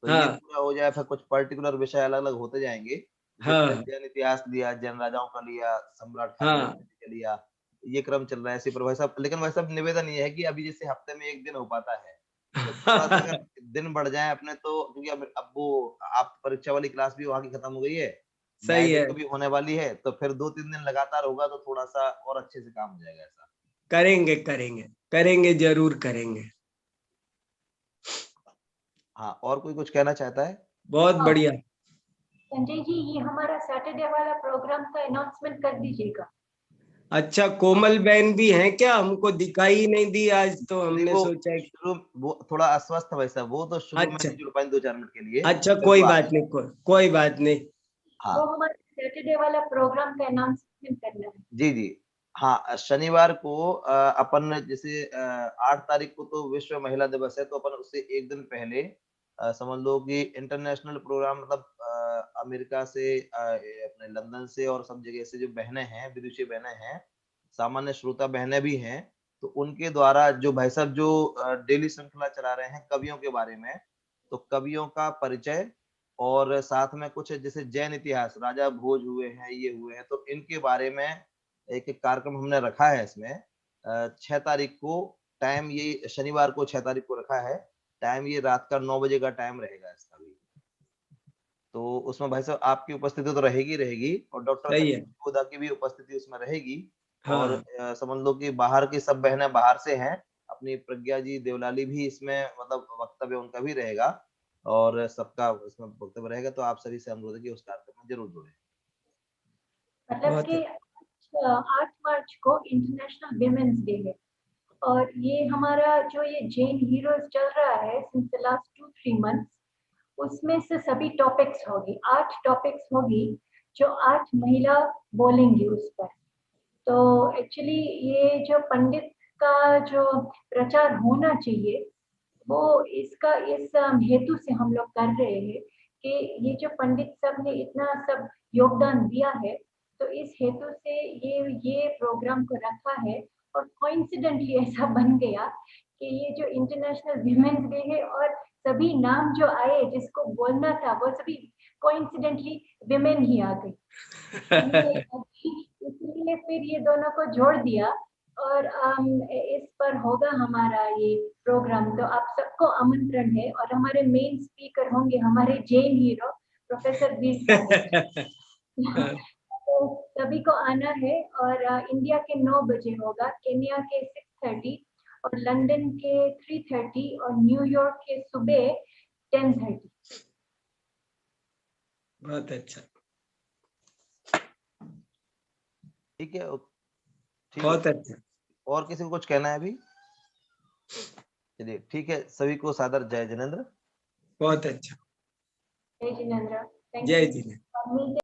तो ये हाँ पूरा हो जाए, फिर कुछ पर्टिकुलर विषय अलग अलग होते जाएंगे। जैसे मैंने हाँ जैन इतिहास लिया, जैन राजाओं का लिया, सम्राट हाँ का लिया, ये क्रम चल रहा है ऐसे पर भाई साहब। लेकिन भाई साहब निवेदन ये है कि अभी जैसे हफ्ते में एक दिन हो पाता है, तो थोड़ा सा अगर दिन बढ़ जाए अपने, तो क्योंकि अब वो आप परीक्षा वाली क्लास भी वहां की खत्म हो गई है, न्याय सही है, देव भी होने वाली है, तो फिर 2-3 दिन लगातार होगा तो थोड़ा सा और अच्छे से काम हो जाएगा ऐसा। करेंगे करेंगे करेंगे, जरूर करेंगे। हाँ, और कोई कुछ कहना चाहता है? बहुत बढ़िया। संजय जी, ये हमारा सैटरडे वाला प्रोग्राम का अनाउंसमेंट कर दीजिएगा। अच्छा, कोमल बहन भी है क्या? हमको दिखाई ही नहीं दी आज, तो नहीं, हमने वो सोचा कि शुरू वो थोड़ा अस्वस्थ है भाई साहब, वो तो शुरू में अच्छा नहीं जुड़ पाए 2-4 मिनट के लिए, अच्छा, फिर कोई वो आ बात गए। नहीं, कोई बात नहीं। हाँ वो हमारा सैटरडे वाला प्रोग्राम का अनाउंसमेंट करना है। जी जी। हाँ, शनिवार को अपन जैसे 8 तारीख को तो विश्व महिला दिवस है, तो अपन उससे एक दिन पहले समझ लो कि इंटरनेशनल प्रोग्राम, मतलब अमेरिका से, अपने लंदन से और सब जगह से जो बहनें हैं, विदेशी बहनें हैं, सामान्य श्रोता बहनें भी हैं, तो उनके द्वारा जो भाई साहब जो डेली श्रृंखला चला रहे हैं कवियों के बारे में, तो कवियों का परिचय, और साथ में कुछ जैसे जैन इतिहास, राजा भोज हुए हैं, ये हुए हैं, तो इनके बारे में एक एक कार्यक्रम हमने रखा है इसमें। 6 तारीख को टाइम, ये शनिवार को 6 तारीख को रखा है टाइम, ये रात का 9 बजे का टाइम रहेगा इसका भी। तो उसमें भाई साहब आपकी उपस्थिति तो रहेगी रहेगी, और डॉक्टर सही है। संजीव गोदा की भी उपस्थिति उसमें रहेगी। और हाँ समझ लो कि बाहर की सब बहनें बाहर से हैं, अपनी प्रज्ञा जी देवलाली भी इसमें, मतलब वक्तव्य उनका भी रहेगा, और सबका इसमें वक्तव्य रहेगा। तो आप सभी से अनुरोध है कि उस कार्यक्रम में जरूर जुड़े। मतलब बहुत कि 8 मार्च को इंटरनेशनल विमेंस डे है। और ये हमारा जो ये जैन हीरोज चल रहा है सिंस द लास्ट 2-3 मंथ्स, उसमें से सभी टॉपिक्स होगी, 8 टॉपिक्स होगी जो 8 महिला बोलेंगी उस पर। तो एक्चुअली ये जो पंडित का जो प्रचार होना चाहिए वो इसका इस हेतु से हम लोग कर रहे हैं कि ये जो पंडित सब ने इतना सब योगदान दिया है, तो इस हेतु से ये प्रोग्राम को रखा है। और कोइंसिडेंटली ऐसा बन गया कि ये जो इंटरनेशनल विमेन्स डे है और सभी नाम जो आए जिसको बोलना था वो सभी कोइंसिडेंटली विमेन ही आ गई। इसलिए फिर ये दोनों को जोड़ दिया और इस पर होगा हमारा ये प्रोग्राम। तो आप सबको आमंत्रण है और हमारे मेन स्पीकर होंगे हमारे जैन हीरो प्रोफेसर वीर सागर। तो सभी को आना है और इंडिया के 9 बजे होगा, केन्या के 6:30 और लंदन के 3:30 और न्यूयॉर्क के सुबह 10:30। बहुत अच्छा, ठीक है, बहुत अच्छा। और किसी को कुछ कहना है अभी? चलिए ठीक है, सभी को सादर जय जिनेंद्र। बहुत अच्छा, जय जिनेंद्र। जय जिनेंद्र।